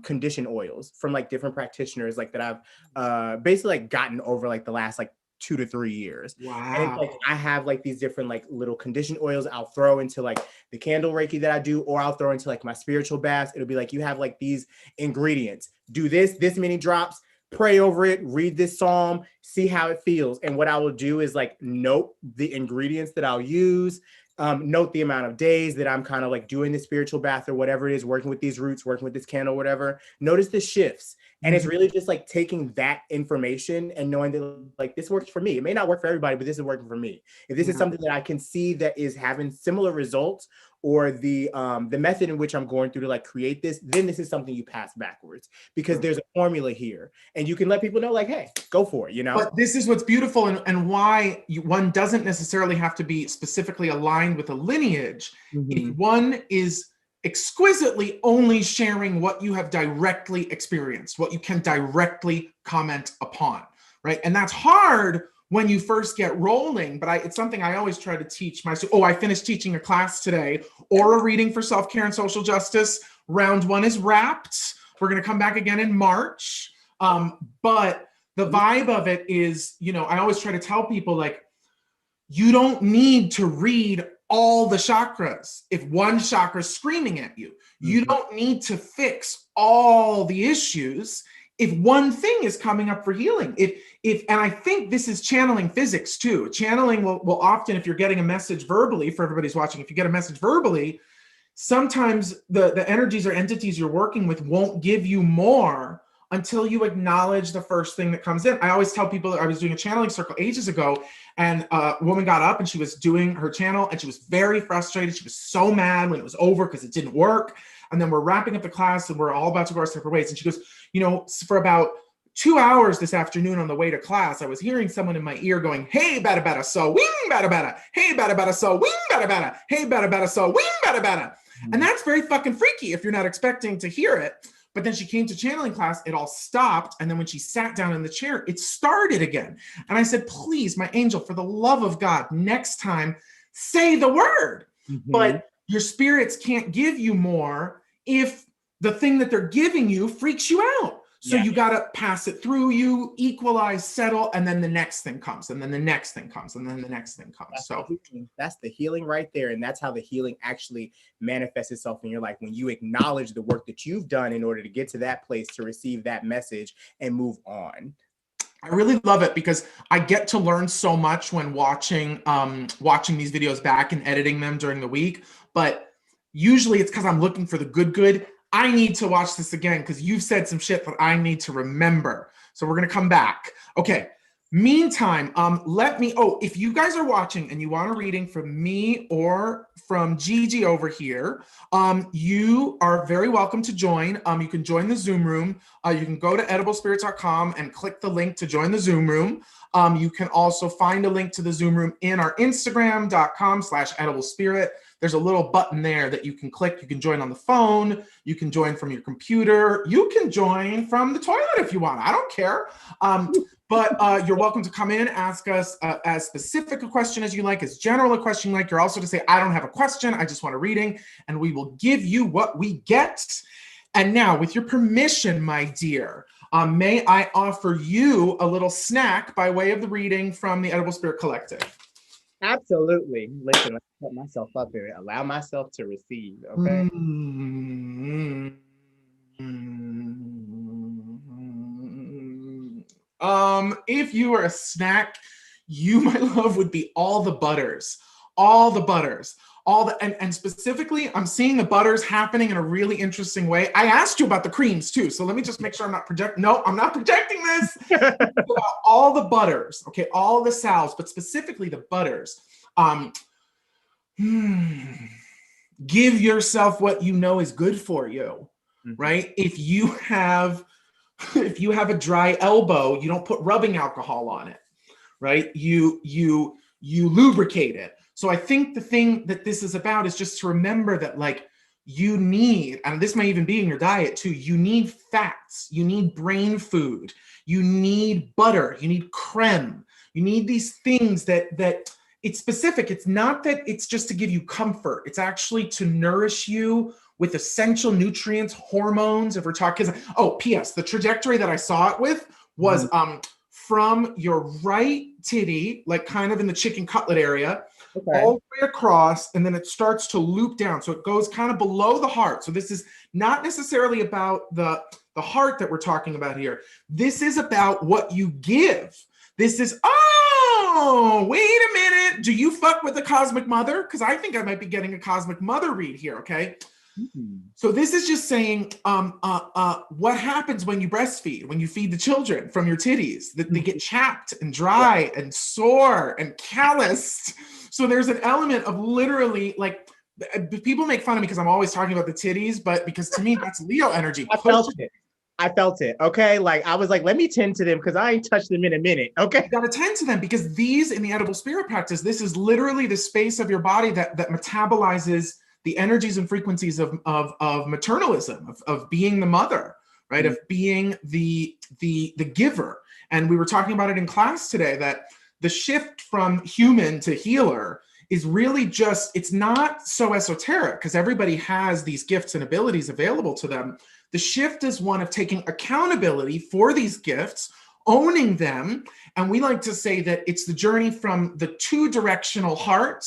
condition oils from like different practitioners like that I've basically like gotten over like the last like 2 to 3 years. Wow. And it's like I have like these different like little condition oils I'll throw into like the candle Reiki that I do, or I'll throw into like my spiritual baths. It'll be like, you have like these ingredients, do this many drops, pray over it, read this psalm, see how it feels. And what I will do is like note the ingredients that I'll use, note the amount of days that I'm kind of like doing the spiritual bath or whatever it is, working with these roots, working with this candle, whatever. Notice the shifts. And it's really just like taking that information and knowing that like this works for me. It may not work for everybody, but this is working for me. If this is something that I can see that is having similar results, or the method in which I'm going through to like create this, then this is something you pass backwards, because there's a formula here, and you can let people know like, hey, go for it, But this is what's beautiful, and why one doesn't necessarily have to be specifically aligned with a lineage. If one is exquisitely only sharing what you have directly experienced, what you can directly comment upon, right? And that's hard when you first get rolling, but it's something I always try to teach my students. I finished teaching a class today, Aura Reading for Self-Care and Social Justice. Round 1 is wrapped. We're going to come back again in March. But the vibe of it is, I always try to tell people, like, you don't need to read all the chakras. If one chakra is screaming at you, you don't need to fix all the issues if one thing is coming up for healing. And I think this is channeling physics too. Channeling will often, if you're getting a message verbally, for everybody's watching, if you get a message verbally, sometimes the energies or entities you're working with won't give you more until you acknowledge the first thing that comes in. I always tell people, I was doing a channeling circle ages ago, and a woman got up and she was doing her channel and she was very frustrated. She was so mad when it was over because it didn't work. And then we're wrapping up the class and we're all about to go our separate ways. And she goes, you know, for about 2 hours this afternoon on the way to class, I was hearing someone in my ear going, hey, bada bada, so wing bada bada, hey, bada bada, so wing bada bada, hey, bada bada, so wing bada bada. And that's very fucking freaky if you're not expecting to hear it. But then she came to channeling class, it all stopped. And then when she sat down in the chair, it started again. And I said, please, my angel, for the love of God, next time, say the word. But your spirits can't give you more if the thing that they're giving you freaks you out. So you got to pass it through you, equalize, settle, and then the next thing comes, and then the next thing comes, and then the next thing comes. That's the healing right there. And that's how the healing actually manifests itself in your life, when you acknowledge the work that you've done in order to get to that place, to receive that message and move on. I really love it because I get to learn so much when watching these videos back and editing them during the week. But usually it's because I'm looking for the good. I need to watch this again because you've said some shit that I need to remember. So we're going to come back. Okay. Meantime, if you guys are watching and you want a reading from me or from Gigi over here, you are very welcome to join. You can join the Zoom room. You can go to EdibleSpirit.com and click the link to join the Zoom room. You can also find a link to the Zoom room in our Instagram.com/EdibleSpirit. There's a little button there that you can click. You can join on the phone. You can join from your computer. You can join from the toilet if you want. I don't care. But you're welcome to come in, ask us as specific a question as you like, as general a question you like. You're also to say, I don't have a question, I just want a reading, and we will give you what we get. And now, with your permission, my dear, may I offer you a little snack by way of the reading from the Edible Spirit Collective? Absolutely. Listen, let's put myself up here. Allow myself to receive, okay? If you were a snack, you, my love, would be all the butters, and specifically, I'm seeing the butters happening in a really interesting way. I asked you about the creams too, so let me just make sure I'm not projecting. No, I'm not projecting this. About all the butters, okay, all the salves, but specifically the butters. Give yourself what you know is good for you, right? If you have a dry elbow, you don't put rubbing alcohol on it, right? You lubricate it. So I think the thing that this is about is just to remember that, like, you need, and this may even be in your diet too, you need fats, you need brain food, you need butter, you need creme, you need these things that it's specific. It's not that it's just to give you comfort. It's actually to nourish you with essential nutrients, hormones, if we're talking. Oh, P.S. The trajectory that I saw it with was from your right titty, like kind of in the chicken cutlet area, all the way across, and then it starts to loop down. So it goes kind of below the heart. So this is not necessarily about the heart that we're talking about here. This is about what you give. This is, oh, wait a minute. Do you fuck with the cosmic mother? Because I think I might be getting a cosmic mother read here, okay? So this is just saying what happens when you breastfeed, when you feed the children from your titties, that they get chapped and dry and sore and calloused. So there's an element of literally, like, people make fun of me because I'm always talking about the titties, but because to me, that's Leo energy. I felt it. Okay. Like, I was like, let me tend to them because I ain't touched them in a minute. Okay. You got to tend to them because these, in the edible spirit practice, this is literally the space of your body that metabolizes the energies and frequencies of maternalism, of being the mother, right? Of being the giver. And we were talking about it in class today, that the shift from human to healer is really just, it's not so esoteric because everybody has these gifts and abilities available to them. The shift is one of taking accountability for these gifts, owning them. And we like to say that it's the journey from the two-directional heart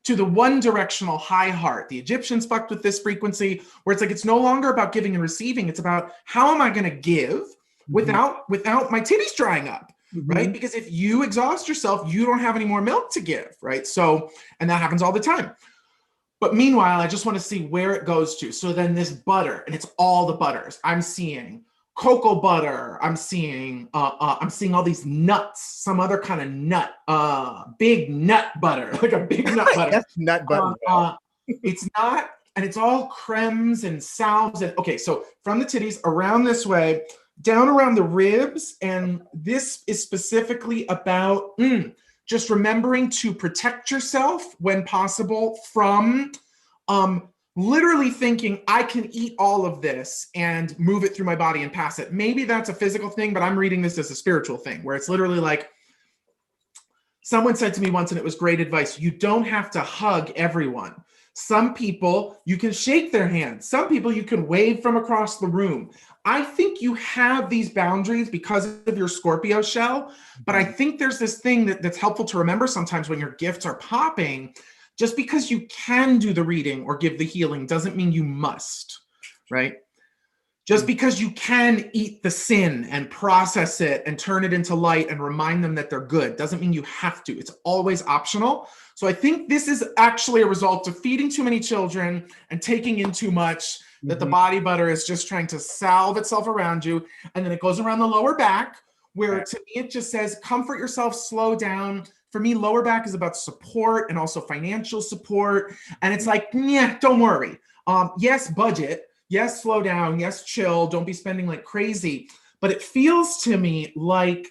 to the one directional high heart. The Egyptians fucked with this frequency where it's like, it's no longer about giving and receiving. It's about how am I going to give without my titties drying up, right? Because if you exhaust yourself, you don't have any more milk to give, right? So, and that happens all the time. But meanwhile, I just want to see where it goes to. So then this butter, and it's all the butters. I'm seeing cocoa butter. I'm seeing all these nuts, some other kind of nut, big nut butter, like a big nut butter. That's nut butter. It's not, and it's all cremes and salves. And okay, so from the titties around this way, down around the ribs, and this is specifically about just remembering to protect yourself when possible from literally thinking I can eat all of this and move it through my body and pass it. Maybe that's a physical thing, but I'm reading this as a spiritual thing where it's literally like, someone said to me once, and it was great advice, you don't have to hug everyone. Some people, you can shake their hands. Some people you can wave from across the room. I think you have these boundaries because of your Scorpio shell, but I think there's this thing that's helpful to remember sometimes when your gifts are popping. Just because you can do the reading or give the healing doesn't mean you must, right? Just because you can eat the sin and process it and turn it into light and remind them that they're good doesn't mean you have to. It's always optional. So I think this is actually a result of feeding too many children and taking in too much, that the body butter is just trying to salve itself around you. And then it goes around the lower back where to me it just says, comfort yourself, slow down. For me, lower back is about support and also financial support. And it's like, yeah, don't worry. Yes, budget. Yes, slow down. Yes, chill. Don't be spending like crazy. But it feels to me like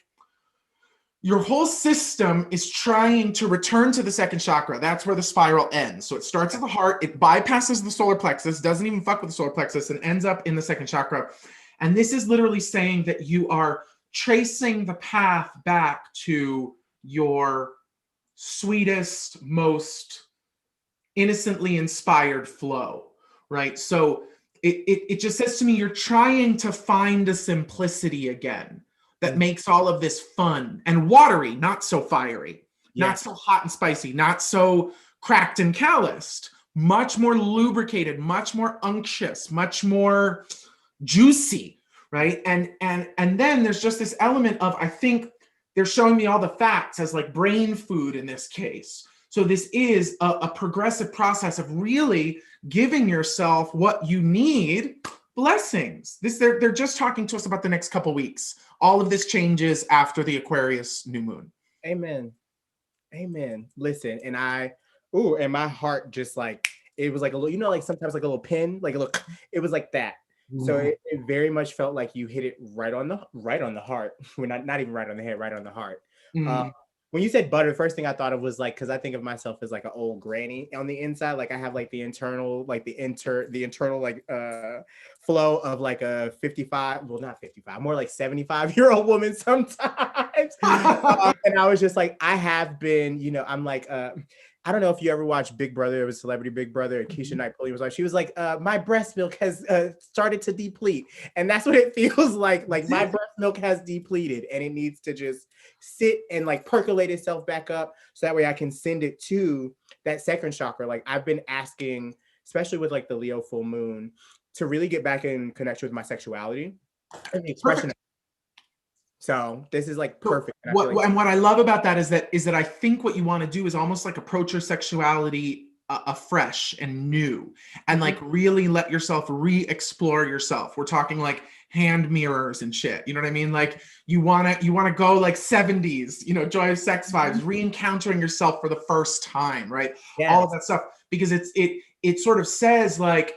your whole system is trying to return to the second chakra. That's where the spiral ends. So it starts at the heart. It bypasses the solar plexus, doesn't even fuck with the solar plexus, and ends up in the second chakra. And this is literally saying that you are tracing the path back to your sweetest, most innocently inspired flow, right? So it just says to me, you're trying to find a simplicity again that makes all of this fun and watery, not so fiery, not so hot and spicy, not so cracked and calloused, much more lubricated, much more unctuous, much more juicy, right? And then there's just this element of, I think, they're showing me all the facts as like brain food in this case. So this is a progressive process of really giving yourself what you need. Blessings. They're just talking to us about the next couple weeks. All of this changes after the Aquarius new moon. Amen. Listen, and my heart just like, it was like a little, like sometimes like a little pin, like a little, it was like that. So it very much felt like you hit it right on the heart. We're not even right on the head, right on the heart. When you said butter, the first thing I thought of was like, because I think of myself as like an old granny on the inside. Like I have like the internal like flow of like a 55, well not 55, more like 75-year-old woman sometimes. And I was just like, I have been, I'm like, I don't know if you ever watched Big Brother. It was Celebrity Big Brother. And Keisha Knight Pulley was like, she was like, my breast milk has started to deplete. And that's what it feels like. Like my breast milk has depleted and it needs to just sit and like percolate itself back up. So that way I can send it to that second chakra. Like I've been asking, especially with like the Leo full moon, to really get back in connection with my sexuality and the expression. So this is like perfect. And what I love about that is that I think what you want to do is almost like approach your sexuality afresh and new, and like really let yourself re-explore yourself. We're talking like hand mirrors and shit. You know what I mean? Like you want to go like 70s, joy of sex vibes, re-encountering yourself for the first time, right? Yes. All of that stuff, because it sort of says like,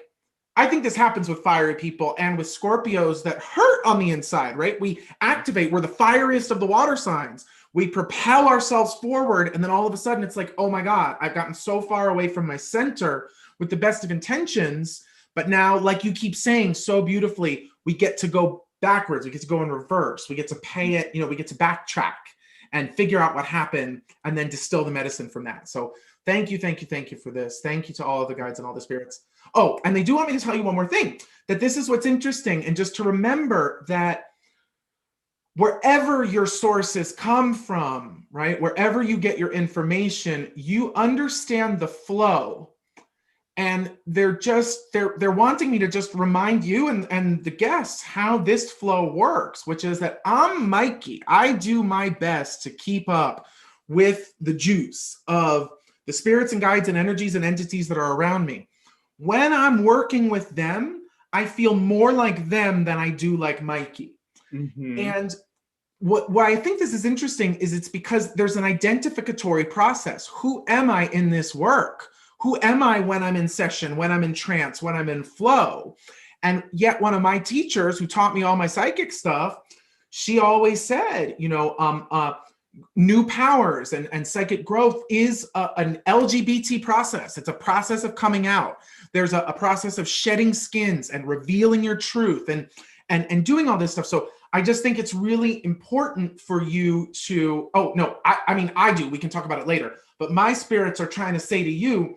I think this happens with fiery people and with Scorpios that hurt on the inside, right? We activate, we're the fieriest of the water signs. We propel ourselves forward. And then all of a sudden it's like, oh my God, I've gotten so far away from my center with the best of intentions. But now, like you keep saying so beautifully, we get to go backwards. We get to go in reverse. We get to pay it, we get to backtrack and figure out what happened and then distill the medicine from that. So thank you for this. Thank you to all of the guides and all the spirits. Oh, and they do want me to tell you one more thing, that this is what's interesting. And just to remember that wherever your sources come from, right? Wherever you get your information, you understand the flow. And they're wanting me to just remind you and the guests how this flow works, which is that I'm Mikey. I do my best to keep up with the juice of the spirits and guides and energies and entities that are around me. When I'm working with them, I feel more like them than I do like Mikey. Mm-hmm. And why I think this is interesting is it's because there's an identificatory process. Who am I in this work? Who am I when I'm in session, when I'm in trance, when I'm in flow? And yet one of my teachers who taught me all my psychic stuff, she always said, new powers and psychic growth is an LGBT process. It's a process of coming out. There's a process of shedding skins and revealing your truth and doing all this stuff. So I just think it's really important for you to, I do, we can talk about it later, but my spirits are trying to say to you,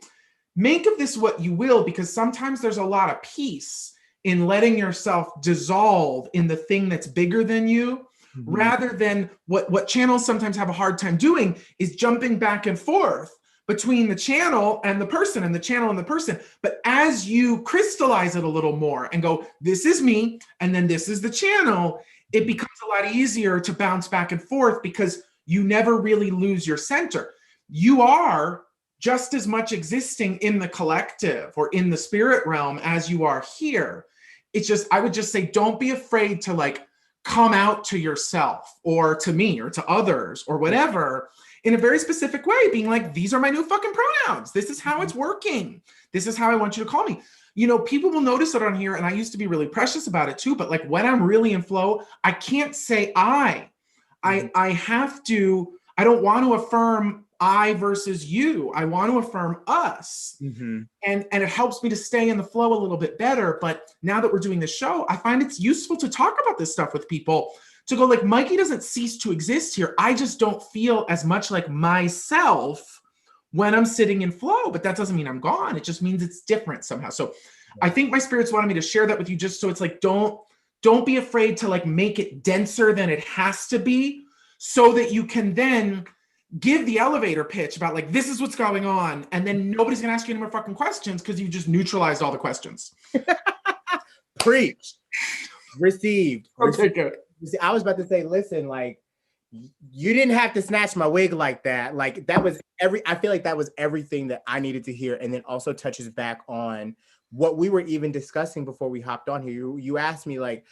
make of this what you will, because sometimes there's a lot of peace in letting yourself dissolve in the thing that's bigger than you, rather than what channels sometimes have a hard time doing is jumping back and forth between the channel and the person and the channel and the person. But as you crystallize it a little more and go, this is me, and then this is the channel, it becomes a lot easier to bounce back and forth because you never really lose your center. You are just as much existing in the collective or in the spirit realm as you are here. It's just, I would just say, don't be afraid to like come out to yourself or to me or to others or whatever in a very specific way, being like, these are my new fucking pronouns. This is how it's working. This is how I want you to call me. People will notice it on here, and I used to be really precious about it too, but like when I'm really in flow, I can't say I have to, I don't want to affirm I versus you. I want to affirm us. Mm-hmm. And it helps me to stay in the flow a little bit better. But now that we're doing the show, I find it's useful to talk about this stuff with people, to go like, Mikey doesn't cease to exist here. I just don't feel as much like myself when I'm sitting in flow, but that doesn't mean I'm gone. It just means it's different somehow. So I think my spirits wanted me to share that with you, just so it's like, don't be afraid to like make it denser than it has to be, so that you can then give the elevator pitch about like, this is what's going on. And then nobody's going to ask you any more fucking questions because you just neutralized all the questions. Preach. Received. Okay, good. I was about to say, listen, like, you didn't have to snatch my wig like that. Like that was I feel like that was everything that I needed to hear. And then also touches back on what we were even discussing before we hopped on here. You asked me like,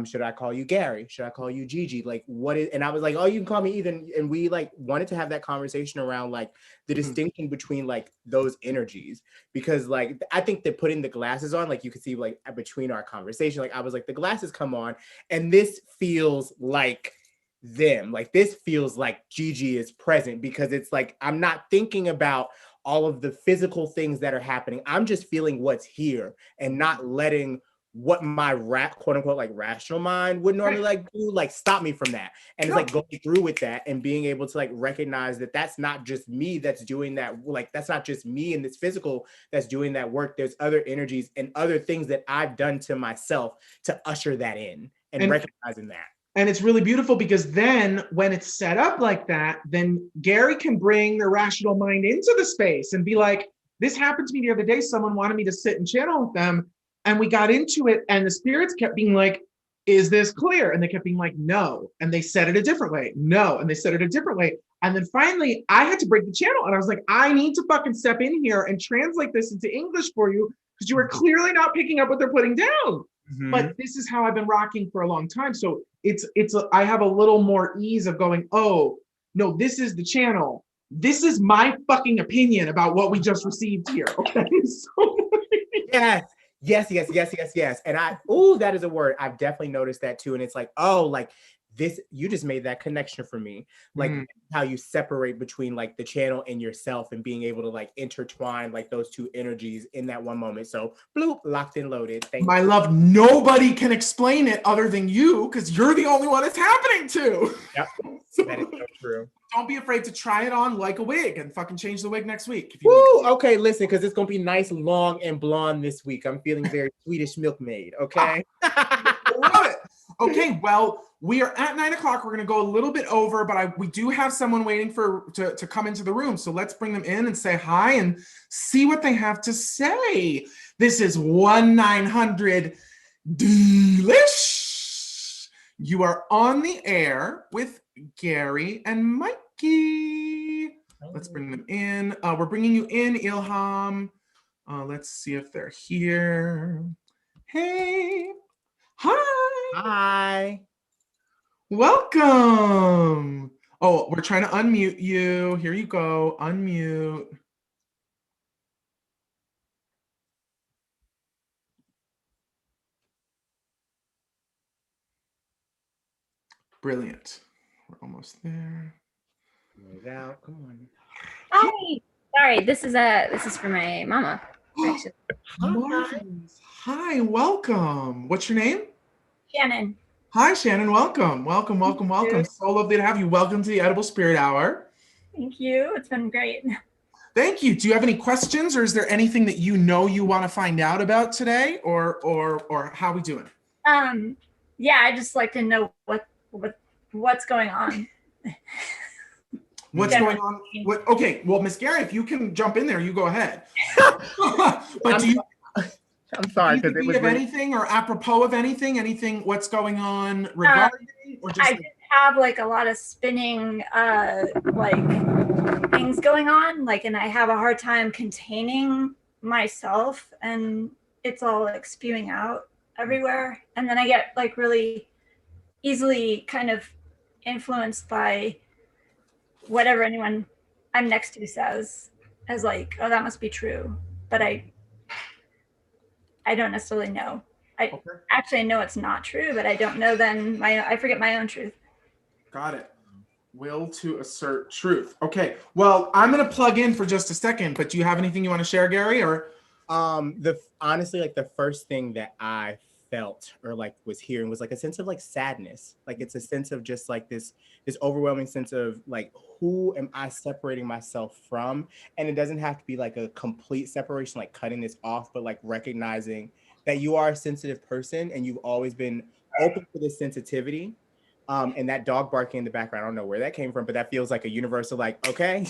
should I call you Gary? Should I call you Gigi? Like what is, and I was like, oh, you can call me either. And we like wanted to have that conversation around like the distinction between like those energies, because like, I think that putting the glasses on, like you could see like between our conversation, like I was like, the glasses come on and this feels like them, like this feels like Gigi is present, because it's like, I'm not thinking about all of the physical things that are happening. I'm just feeling what's here and not letting what my quote unquote like rational mind would normally like do, like stop me from that. And it's like going through with that and being able to like recognize that that's not just me that's doing that. Like, that's not just me in this physical that's doing that work. There's other energies and other things that I've done to myself to usher that in and recognizing that. And it's really beautiful, because then when it's set up like that, then Gary can bring the rational mind into the space and be like, this happened to me the other day. Someone wanted me to sit and channel with them. And we got into it. And the spirits kept being like, is this clear? And they kept being like, no. And they said it a different way. No. And they said it a different way. And then finally I had to break the channel. And I was like, I need to fucking step in here and translate this into English for you, because you are clearly not picking up what they're putting down. Mm-hmm. But this is how I've been rocking for a long time. So I have a little more ease of going, oh, no, this is the channel. This is my fucking opinion about what we just received here. Okay. So Yes. And that is a word. I've definitely noticed that too. And it's like, oh, like this, you just made that connection for me. Like how you separate between like the channel and yourself and being able to like intertwine like those two energies in that one moment. So bloop, locked and loaded. Thank My you. love, nobody can explain it other than you, because you're the only one it's happening to. Yep. That is so true. Don't be afraid to try it on like a wig and fucking change the wig next week. Woo, okay, listen, because it's going to be nice, long, and blonde this week. I'm feeling very Swedish milkmaid, okay? I love it. Okay, well, we are at 9 o'clock. We're going to go a little bit over, but we do have someone waiting to come into the room. So let's bring them in and say hi and see what they have to say. This is 1-900 Delish. You are on the air with Gary and Mikey. Let's bring them in. We're bringing you in, Ilham. Let's see if they're here. Hey. Hi. Hi. Welcome. Oh, we're trying to unmute you. Here you go. Unmute. Brilliant. We're almost there. Move out. Come on. Hi. Sorry, this is for my mama. Marvelous. Hi, welcome. What's your name? Shannon. Hi, Shannon. Welcome. Welcome, welcome, welcome. So lovely to have you. Welcome to the Edible Spirit Hour. Thank you. It's been great. Thank you. Do you have any questions, or is there anything that you want to find out about today, or how we doing? Yeah, I just like to know what's going on. What's going on? Okay, well, Miss Gary, if you can jump in there, you go ahead. But I'm sorry, because it was anything or apropos of anything, what's going on regarding, or just I just have like a lot of spinning like things going on, like, and I have a hard time containing myself, and it's all like spewing out everywhere, and then I get like really easily kind of influenced by whatever anyone I'm next to says, as like, oh, that must be true, but I don't necessarily know. Actually, I know it's not true, but I don't know then I forget my own truth. Got it. Will to assert truth. Okay, well, I'm going to plug in for just a second, but do you have anything you want to share, Gary? Or honestly, like the first thing that I felt or like was hearing was like a sense of like sadness. Like it's a sense of just like this overwhelming sense of like, who am I separating myself from? And it doesn't have to be like a complete separation, like cutting this off, but like recognizing that you are a sensitive person and you've always been open to this sensitivity. And that dog barking in the background, I don't know where that came from, but that feels like a universal, like, okay.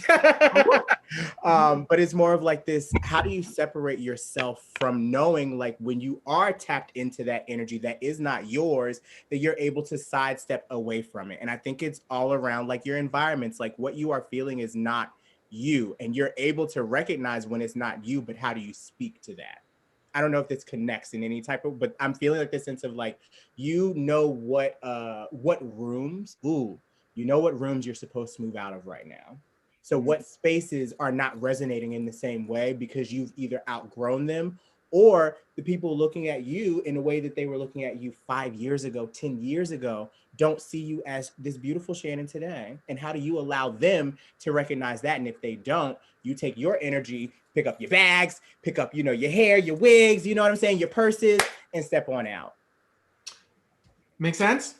But it's more of like this, how do you separate yourself from knowing like when you are tapped into that energy that is not yours, that you're able to sidestep away from it. And I think it's all around like your environments, like what you are feeling is not you, and you're able to recognize when it's not you, but how do you speak to that? I don't know if this connects in any type of, but I'm feeling like this sense of like, you know what rooms you're supposed to move out of right now. So what spaces are not resonating in the same way because you've either outgrown them, or the people looking at you in a way that they were looking at you 5 years ago, 10 years ago, don't see you as this beautiful Shannon today. And how do you allow them to recognize that? And if they don't, you take your energy, pick up your bags, pick up, your hair, your wigs, you know what I'm saying, your purses, and step on out. Make sense?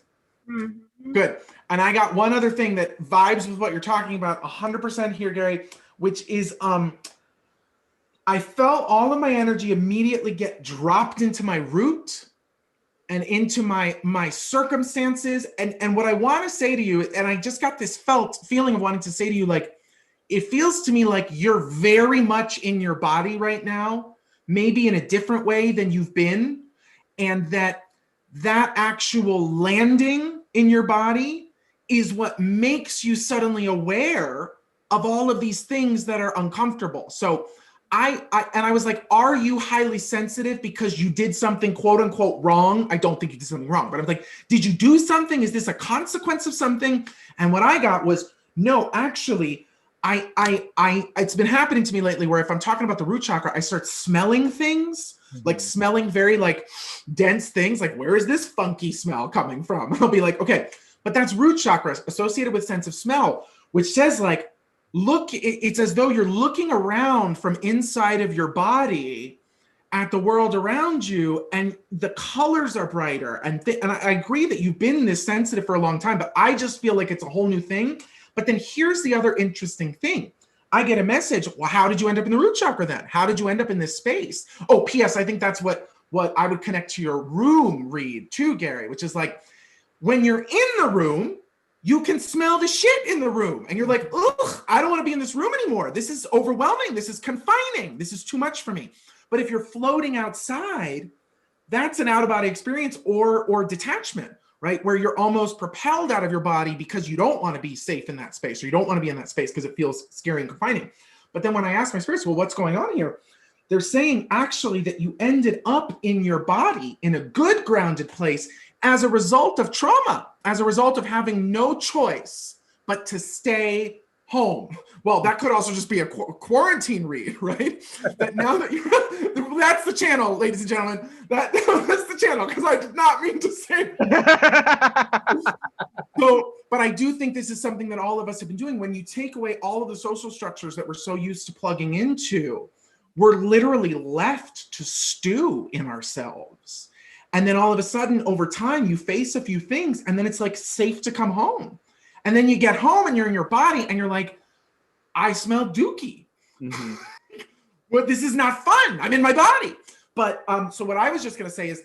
Mm-hmm. Good. And I got one other thing that vibes with what you're talking about 100% here, Gary, which is I felt all of my energy immediately get dropped into my root and into my circumstances. And what I want to say to you, and I just got this feeling of wanting to say to you, like, it feels to me like you're very much in your body right now, maybe in a different way than you've been. And that actual landing in your body is what makes you suddenly aware of all of these things that are uncomfortable. So I was like, are you highly sensitive because you did something quote unquote wrong? I don't think you did something wrong, but I'm like, did you do something? Is this a consequence of something? And what I got was, no, actually, it's been happening to me lately where if I'm talking about the root chakra, I start smelling things, like smelling very like dense things, like where is this funky smell coming from? I'll be like, okay, but that's root chakra associated with sense of smell, which says like, look, it's as though you're looking around from inside of your body at the world around you, and the colors are brighter. And I agree that you've been this sensitive for a long time, but I just feel like it's a whole new thing. But then here's the other interesting thing. I get a message, well, how did you end up in the root chakra then? How did you end up in this space? Oh, P.S. I think that's what I would connect to your room read too, Gary, which is like, When you're in the room, you can smell the shit in the room. And you're like, ugh, I don't want to be in this room anymore. This is overwhelming. This is confining. This is too much for me. But if you're floating outside, that's an out-of-body experience or detachment, right? Where you're almost propelled out of your body because you don't want to be safe in that space, or you don't want to be in that space because it feels scary and confining. But then when I ask my spirits, well, what's going on here? They're saying actually that you ended up in your body in a good grounded place as a result of trauma, as a result of having no choice but to stay home. Well, that could also just be a quarantine read, right? That now that you're, that's the channel, ladies and gentlemen. That's the channel, because I did not mean to say that. So, but I do think this is something that all of us have been doing. When you take away all of the social structures that we're so used to plugging into, we're literally left to stew in ourselves. And then all of a sudden, over time, you face a few things, and then it's like safe to come home. And then you get home and you're in your body and you're like, I smell dookie. Mm-hmm. Well, this is not fun. I'm in my body. But so what I was just going to say is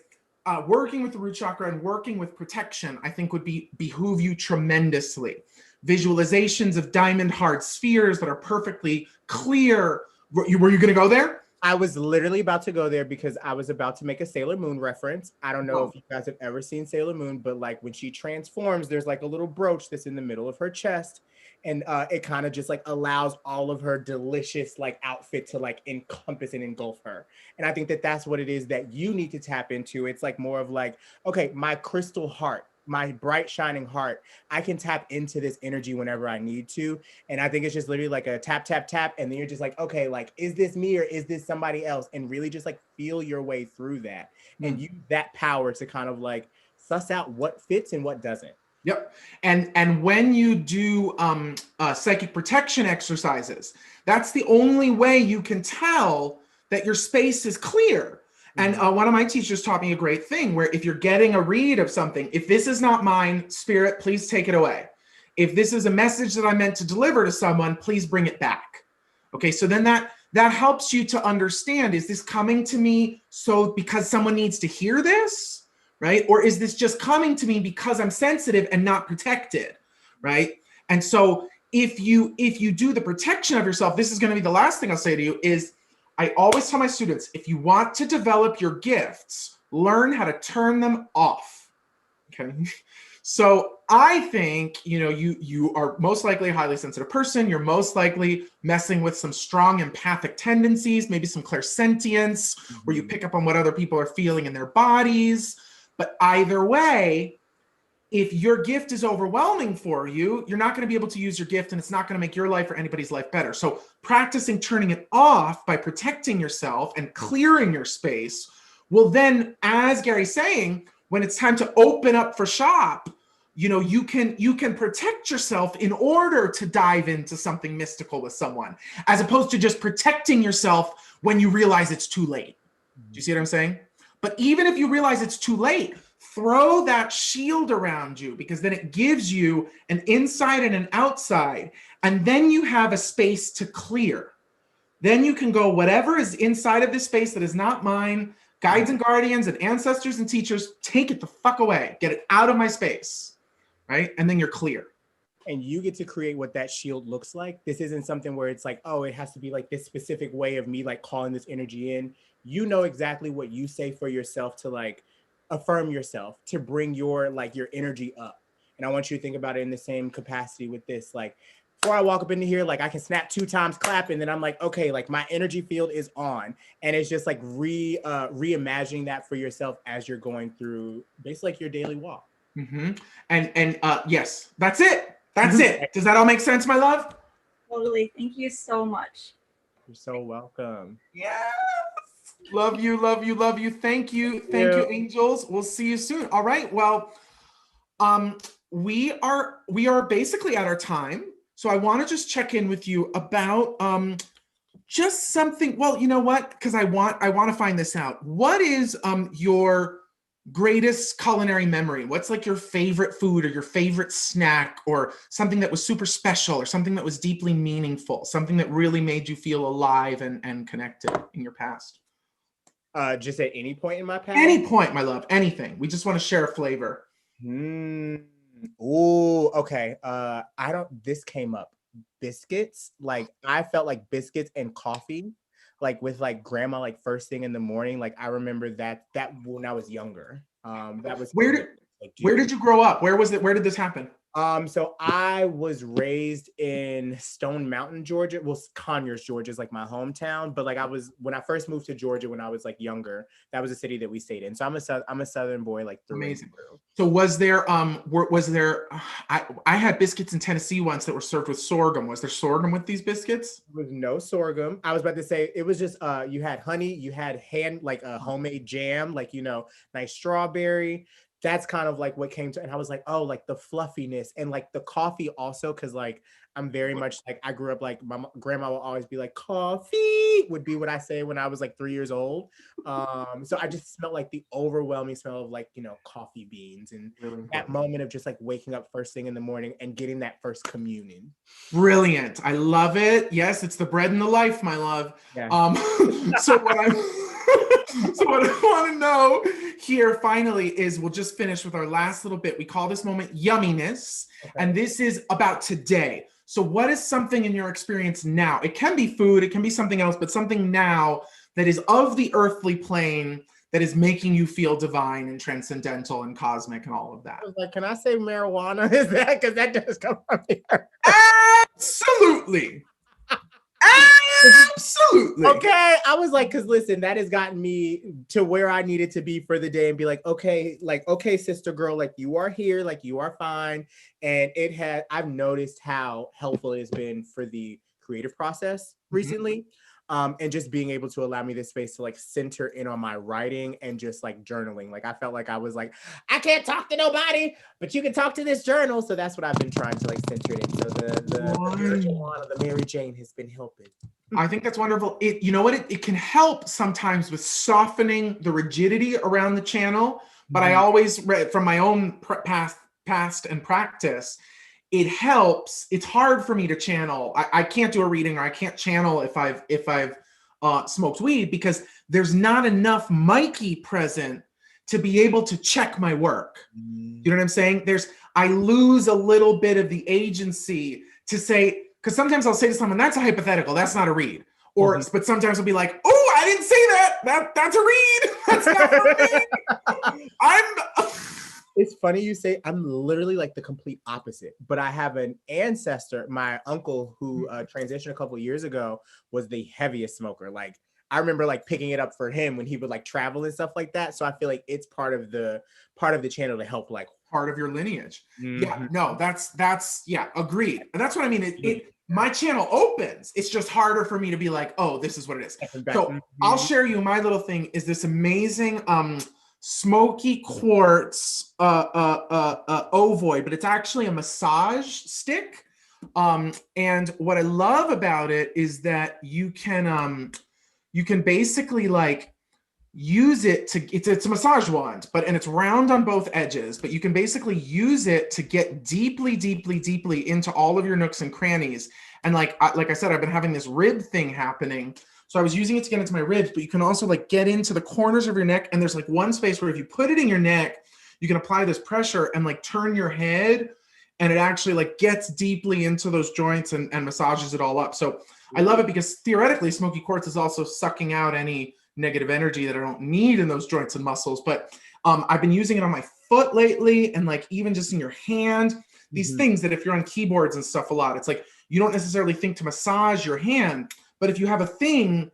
working with the root chakra and working with protection, I think would behoove you tremendously. Visualizations of diamond hard spheres that are perfectly clear. Were you going to go there? I was literally about to go there because I was about to make a Sailor Moon reference. I don't know if you guys have ever seen Sailor Moon, but like when she transforms, there's like a little brooch that's in the middle of her chest. And it kind of just like allows all of her delicious like outfit to like encompass and engulf her. And I think that that's what it is that you need to tap into. It's like more of like, okay, my crystal heart, my bright shining heart, I can tap into this energy whenever I need to. And I think it's just literally like a tap, tap, tap. And then you're just like, okay, like, is this me or is this somebody else? And really just like feel your way through that and use that power to kind of like suss out what fits and what doesn't. Yep. And when you do psychic protection exercises, that's the only way you can tell that your space is clear. And one of my teachers taught me a great thing where if you're getting a read of something, if this is not mine, spirit, please take it away. If this is a message that I meant to deliver to someone, please bring it back. Okay, so then that helps you to understand, is this coming to me so because someone needs to hear this, right? Or is this just coming to me because I'm sensitive and not protected, right? And so if you do the protection of yourself, this is going to be the last thing I'll say to you is, I always tell my students, if you want to develop your gifts, learn how to turn them off, okay? So I think, you are most likely a highly sensitive person. You're most likely messing with some strong empathic tendencies, maybe some clairsentience, where you pick up on what other people are feeling in their bodies. But either way, if your gift is overwhelming for you, you're not going to be able to use your gift, and it's not going to make your life or anybody's life better. So practicing turning it off by protecting yourself and clearing your space will then, as Gary's saying, when it's time to open up for shop, you can protect yourself in order to dive into something mystical with someone, as opposed to just protecting yourself when you realize it's too late. Do you see what I'm saying? But even if you realize it's too late, throw that shield around you, because then it gives you an inside and an outside. And then you have a space to clear. Then you can go, whatever is inside of this space that is not mine, guides and guardians and ancestors and teachers, take it the fuck away. Get it out of my space, right? And then you're clear. And you get to create what that shield looks like. This isn't something where it's like, oh, it has to be like this specific way of me like calling this energy in. You know exactly what you say for yourself to like affirm yourself, to bring your energy up. And I want you to think about it in the same capacity with this. Like before I walk up into here, like I can snap 2 times, clap, and then I'm like, okay, like my energy field is on. And it's just like reimagining that for yourself as you're going through basically like your daily walk. Mm-hmm. And yes, that's it. That's it. Does that all make sense, my love? Totally. Thank you so much. You're so welcome. Yes. Love you, love you, love you. Thank you. Thank you, angels. We'll see you soon. All right. Well, we are basically at our time. So I want to just check in with you about just something. Well, you know what? Because I want to find this out. What is your greatest culinary memory? What's like your favorite food or your favorite snack or something that was super special or something that was deeply meaningful, something that really made you feel alive and connected in your past? Just at any point in my past? Any point, my love, anything. We just want to share a flavor. Oh, okay. This came up. Biscuits. Like I felt like biscuits and coffee, like with like grandma, like first thing in the morning. Like I remember that when I was younger. That was Where something did that, like where do. did you grow up? Where was it? Where did this happen? So I was raised in Stone Mountain, Georgia. Well, Conyers, Georgia is like my hometown. But like when I first moved to Georgia when I was like younger, that was a city that we stayed in. So I'm a Southern boy, like through and Amazing. through. So was there I had biscuits in Tennessee once that were served with sorghum. Was there sorghum with these biscuits? There was no sorghum. I was about to say it was just you had honey, you had like a homemade jam, like nice strawberry. That's kind of like what came to, and I was like, oh, like the fluffiness and like the coffee also, because like I'm very much like I grew up like my grandma will always be like coffee would be what I say when I was like 3 years old. So I just smelled like the overwhelming smell of like coffee beans and Really that important. moment of just like waking up first thing in the morning and getting that first communion. Brilliant. I love it. Yes, it's the bread and the life, my love. Yeah. So what I want to know here finally is we'll just finish with our last little bit. We call this moment yumminess, and this is about today. So what is something in your experience now? It can be food, it can be something else, but something now that is of the earthly plane that is making you feel divine and transcendental and cosmic and all of that. I was like, can I say marijuana? Is that because that does come from here? Absolutely. Absolutely. Okay. I was like, because listen, that has gotten me to where I needed to be for the day and be like, okay, sister girl, like you are here, like you are fine. And I've noticed how helpful it has been for the creative process recently. And just being able to allow me this space to like center in on my writing and just like journaling. Like I felt like I was like, I can't talk to nobody, but you can talk to this journal. So that's what I've been trying to like center it in. So the Mary Jane has been helping. I think that's wonderful. It can help sometimes with softening the rigidity around the channel. But I always read from my own past and practice, it helps. It's hard for me to channel. I can't do a reading or I can't channel if I've smoked weed because there's not enough Mikey present to be able to check my work. You know what I'm saying? I lose a little bit of the agency to say, because sometimes I'll say to someone, that's a hypothetical, that's not a read. But sometimes I'll be like, oh, I didn't say that. That's a read. That's not for me. It's funny you say I'm literally like the complete opposite, but I have an ancestor, my uncle who transitioned a couple of years ago was the heaviest smoker. Like I remember like picking it up for him when he would like travel and stuff like that. So I feel like it's part of the channel to help like part of your lineage. Yeah, no, that's agreed. And that's what I mean. My channel opens. It's just harder for me to be like, oh, this is what it is. So I'll share you my little thing is this amazing smoky quartz ovoid, but it's actually a massage stick. And what I love about it is that you can basically like use it to it's a massage wand, and it's round on both edges, but you can basically use it to get deeply into all of your nooks and crannies. And like I said, I've been having this rib thing happening. So I was using it to get into my ribs, but you can also like get into the corners of your neck. And there's like one space where if you put it in your neck, you can apply this pressure and like turn your head, and it actually like gets deeply into those joints and massages it all up. So I love it because theoretically smoky quartz is also sucking out any negative energy that I don't need in those joints and muscles. But I've been using it on my foot lately, and like even just in your hand, these things that if you're on keyboards and stuff a lot, it's like you don't necessarily think to massage your hand, but if you have a thing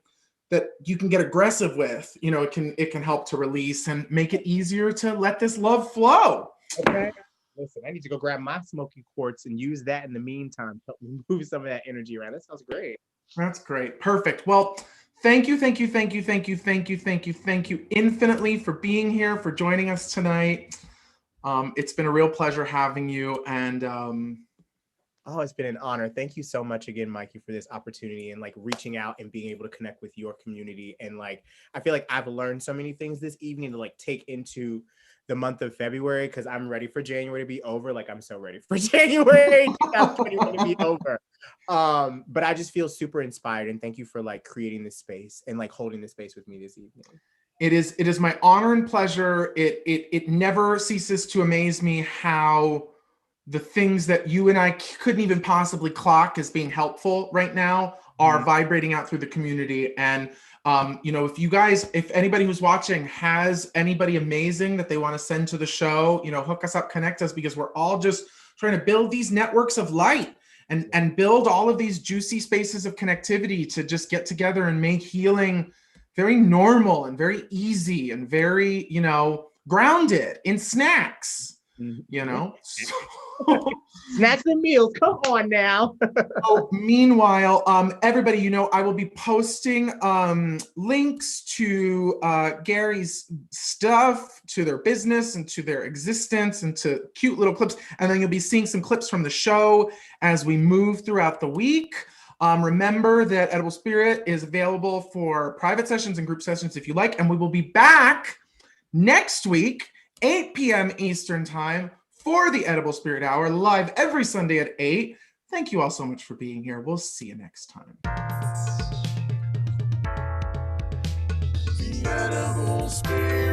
that you can get aggressive with, it can help to release and make it easier to let this love flow. Okay. Listen, I need to go grab my smoky quartz and use that in the meantime to help move some of that energy around. That sounds great. That's great. Perfect. Well, thank you infinitely for being here, for joining us tonight. It's been a real pleasure having you. And oh, it's been an honor. Thank you so much again, Mikey, for this opportunity and like reaching out and being able to connect with your community. And like, I feel like I've learned so many things this evening to like take into the month of February, because I'm ready for January to be over. Like I'm so ready for January 2021 to be over. But I just feel super inspired, and thank you for like creating this space and like holding this space with me this evening. It is my honor and pleasure. It never ceases to amaze me how the things that you and I couldn't even possibly clock as being helpful right now are vibrating out through the community. And if anybody who's watching has anybody amazing that they want to send to the show, hook us up, connect us, because we're all just trying to build these networks of light and build all of these juicy spaces of connectivity to just get together and make healing very normal and very easy and very, grounded in snacks, Snacks and meals. Come on now. Meanwhile, everybody, I will be posting links to Gary's stuff, to their business and to their existence and to cute little clips. And then you'll be seeing some clips from the show as we move throughout the week. Remember that Edible Spirit is available for private sessions and group sessions if you like. And we will be back next week, 8 p.m. Eastern Time, for the Edible Spirit Hour, live every Sunday at 8. Thank you all so much for being here. We'll see you next time. The Edible Spirit.